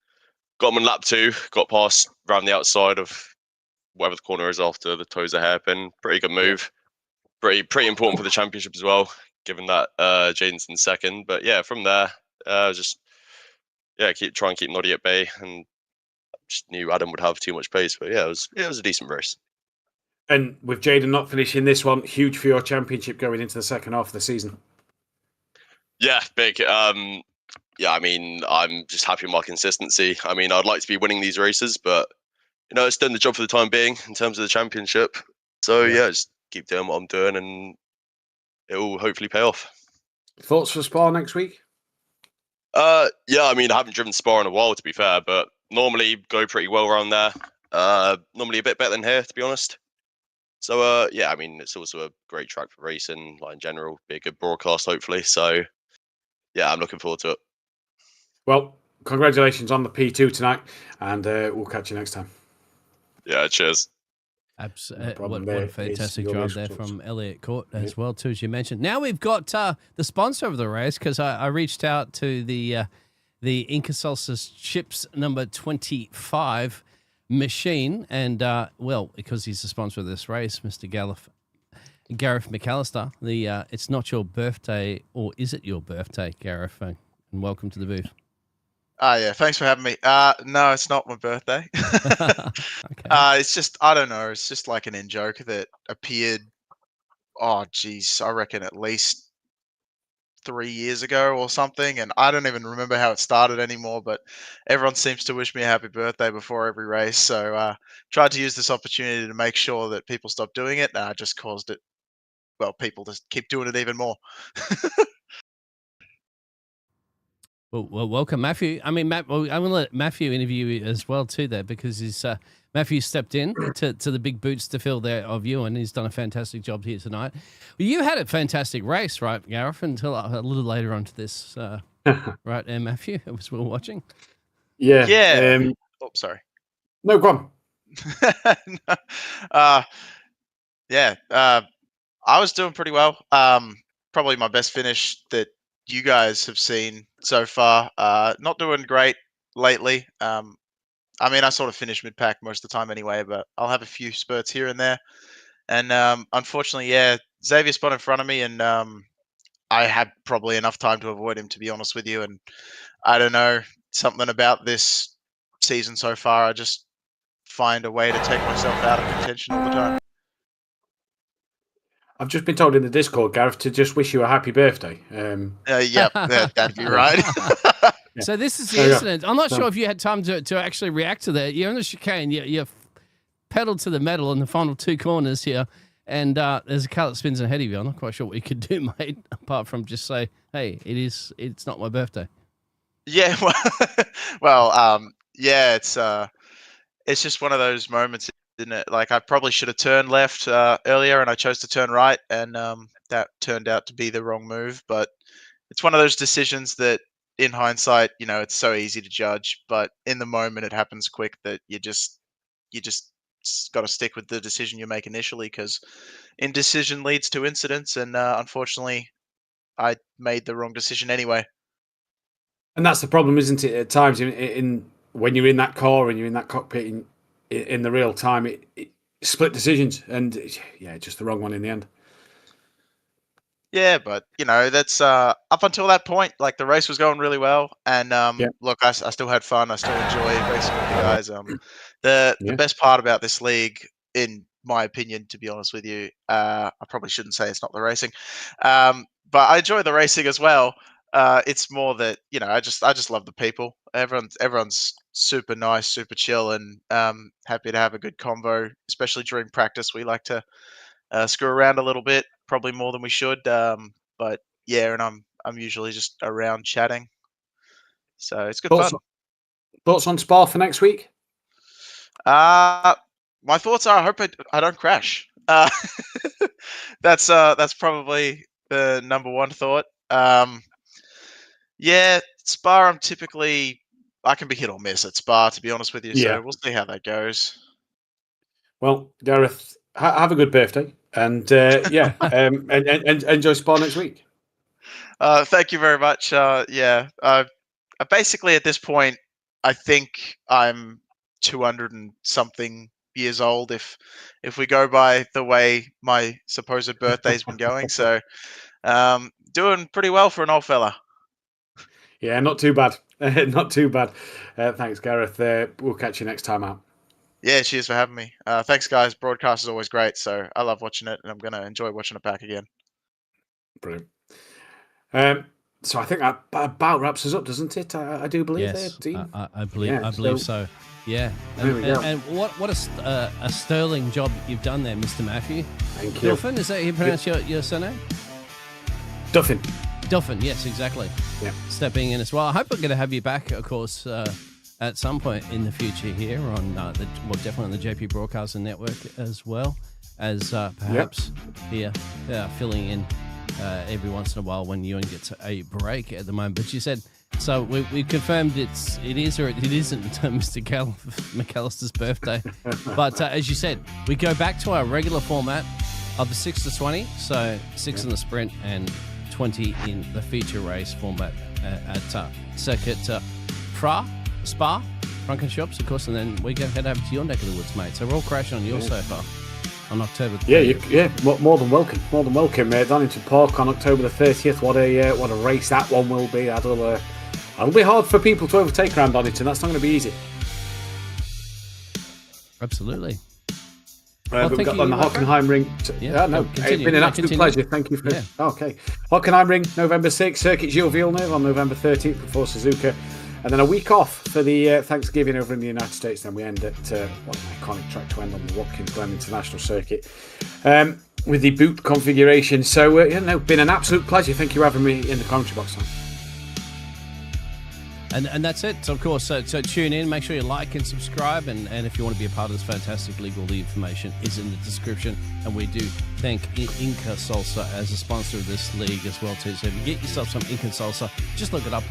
on lap 2. Got past around the outside of whatever the corner is after the toes a hairpin. Pretty good move. Pretty important for the championship as well, given that Jaden's in second. But yeah, from there, try and keep Noddy at bay, and just knew Adam would have too much pace. But yeah, it was a decent race. And with Jaden not finishing this one, huge for your championship going into the second half of the season. Yeah, big. I mean, I'm just happy with my consistency. I mean, I'd like to be winning these races, but it's done the job for the time being in terms of the championship. So just keep doing what I'm doing, and it will hopefully pay off. Thoughts for Spa next week? I mean, I haven't driven Spa in a while, to be fair, but normally go pretty well around there. Normally a bit better than here, to be honest. So I mean, it's also a great track for racing, like in general, be a good broadcast, hopefully. So yeah, I'm looking forward to it. Well, congratulations on the P2 tonight, and we'll catch you next time. Yeah, cheers. What a fantastic job there from Elliot Court as well, too, as you mentioned. Now we've got the sponsor of the race, because I reached out to the Inca Chips number 25 machine, and, because he's the sponsor of this race, Mr. Gareth McAllister. It's not your birthday, or is it your birthday, Gareth? And welcome to the booth. Yeah, thanks for having me. No, it's not my birthday. Okay. It's just, I don't know, it's just like an in-joke that appeared, I reckon at least 3 years ago or something, and I don't even remember how it started anymore, but everyone seems to wish me a happy birthday before every race, so tried to use this opportunity to make sure that people stop doing it, and I just caused it, people to keep doing it even more. Well, welcome, Matthew. I mean, I'm going to let Matthew interview you as well, too, there, because Matthew stepped in to the big boots to fill there of Ewan, and he's done a fantastic job here tonight. Well, you had a fantastic race, right, Gareth, until a little later on to this, right, and Matthew, as we were watching? Yeah. Yeah. Sorry. No, go on. I was doing pretty well. Probably my best finish that you guys have seen so far. Not doing great lately. I mean, I sort of finish mid-pack most of the time anyway, but I'll have a few spurts here and there. And unfortunately, Xavier spun in front of me, and I had probably enough time to avoid him, to be honest with you. And I don't know, something about this season so far, I just find a way to take myself out of contention all the time. I've just been told in the Discord, Gareth, to just wish you a happy birthday. That'd be right. So this is the There you go. incident. I'm not sure if you had time to actually react to that. You're on the chicane. You pedaled to the metal in the final 2 corners here, and there's a car that spins ahead of you. I'm not quite sure what you could do, mate, apart from just say, "Hey, it's not my birthday." Yeah, yeah, it's just one of those moments, isn't it? Like I probably should have turned left earlier, and I chose to turn right, and that turned out to be the wrong move. But it's one of those decisions that, in hindsight, it's so easy to judge, but in the moment, it happens quick that you just got to stick with the decision you make initially, because indecision leads to incidents, and unfortunately, I made the wrong decision anyway. And that's the problem, isn't it? At times, in when you're in that car and you're in that cockpit in the real time, it split decisions, and just the wrong one in the end. Yeah, but that's up until that point. Like the race was going really well, and look, I still had fun. I still enjoy racing with the guys. The best part about this league, in my opinion, to be honest with you, I probably shouldn't say it's not the racing, but I enjoy the racing as well. It's more that I just love the people. Everyone's super nice, super chill, and happy to have a good convo. Especially during practice, we like to screw around a little bit, probably more than we should. But yeah, and I'm usually just around chatting, so it's good fun. Thoughts on Spa for next week? My thoughts are I hope I don't crash. That's probably the number one thought. Yeah, Spa, I can be hit or miss at Spa, to be honest with you. So we'll see how that goes. Well, Gareth, have a good birthday, and and enjoy Spa next week. Thank you very much. I basically at this point, I think I'm 200 and something years old if we go by the way my supposed birthday's been going. So, doing pretty well for an old fella. Yeah, not too bad. Not too bad. Thanks, Gareth. We'll catch you next time out. Yeah, cheers for having me. Thanks, guys. Broadcast is always great, so I love watching it, and I'm going to enjoy watching it back again. Brilliant. So I think that about wraps us up, doesn't it? I do believe. Yes, Dean? I believe so. Yeah, and what a sterling job you've done there, Mr. Matthew. Thank you. Duffin, is that how you pronounce your surname? Duffin. Duffin, yes, exactly. Yeah. Stepping in as well. I hope we're going to have you back, of course, at some point in the future here on definitely on the JP Broadcasting Network, as well as perhaps here filling in every once in a while when Ewan gets a break at the moment. But you said, so we confirmed it is or it isn't Mr. McAllister's birthday. But as you said, we go back to our regular format of the 6 to 20. So 6 in the sprint and 20 in the feature race format at Circuit Spa, Franken-Shops, of course, and then we go head over to your neck of the woods, mate. So we're all crashing on your sofa on October 30th. More than welcome. More than welcome. Donington Park on October the 30th. What a race that one will be. That'll be hard for people to overtake around Donington. That's not going to be easy. Absolutely. We've got on the Hockenheim Ring. It's been an absolute pleasure. Thank you for it. Okay. Hockenheim Ring, November 6th. Circuit Gilles Villeneuve on November 13th before Suzuka. And then a week off for the Thanksgiving over in the United States. Then we end at what an iconic track to end on, the Watkins Glen International Circuit with the boot configuration. So, been an absolute pleasure. Thank you for having me in the commentary box, Sam. And that's it. So, of course, so tune in. Make sure you like and subscribe. And if you want to be a part of this fantastic league, all the information is in the description. And we do thank Inca Salsa as a sponsor of this league as well, too. So if you get yourself some Inca Salsa, just look it up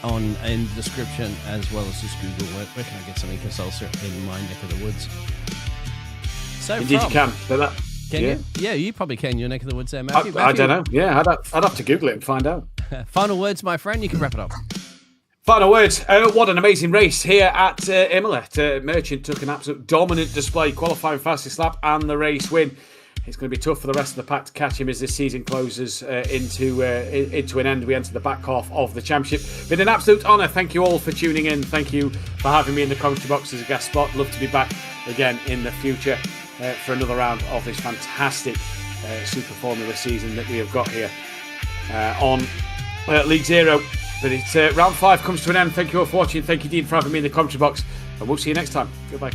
in the description, as well as just Google where can I get some Inca Salsa in my neck of the woods. So Indeed, you can. Can you? Yeah, you probably can. Your neck of the woods there, Matthew. I don't know. Yeah, I'd have to Google it and find out. Final words, my friend. You can wrap it up. Final words. What an amazing race here at Imola. Merchant took an absolute dominant display, qualifying fastest lap and the race win. It's going to be tough for the rest of the pack to catch him as this season closes into an end. We enter the back half of the championship. Been an absolute honour. Thank you all for tuning in. Thank you for having me in the commentary box as a guest spot. Love to be back again in the future for another round of this fantastic Super Formula season that we have got here on League Zero. But it's round 5 comes to an end. Thank you all for watching. Thank you, Dean, for having me in the commentary box. And we'll see you next time. Goodbye.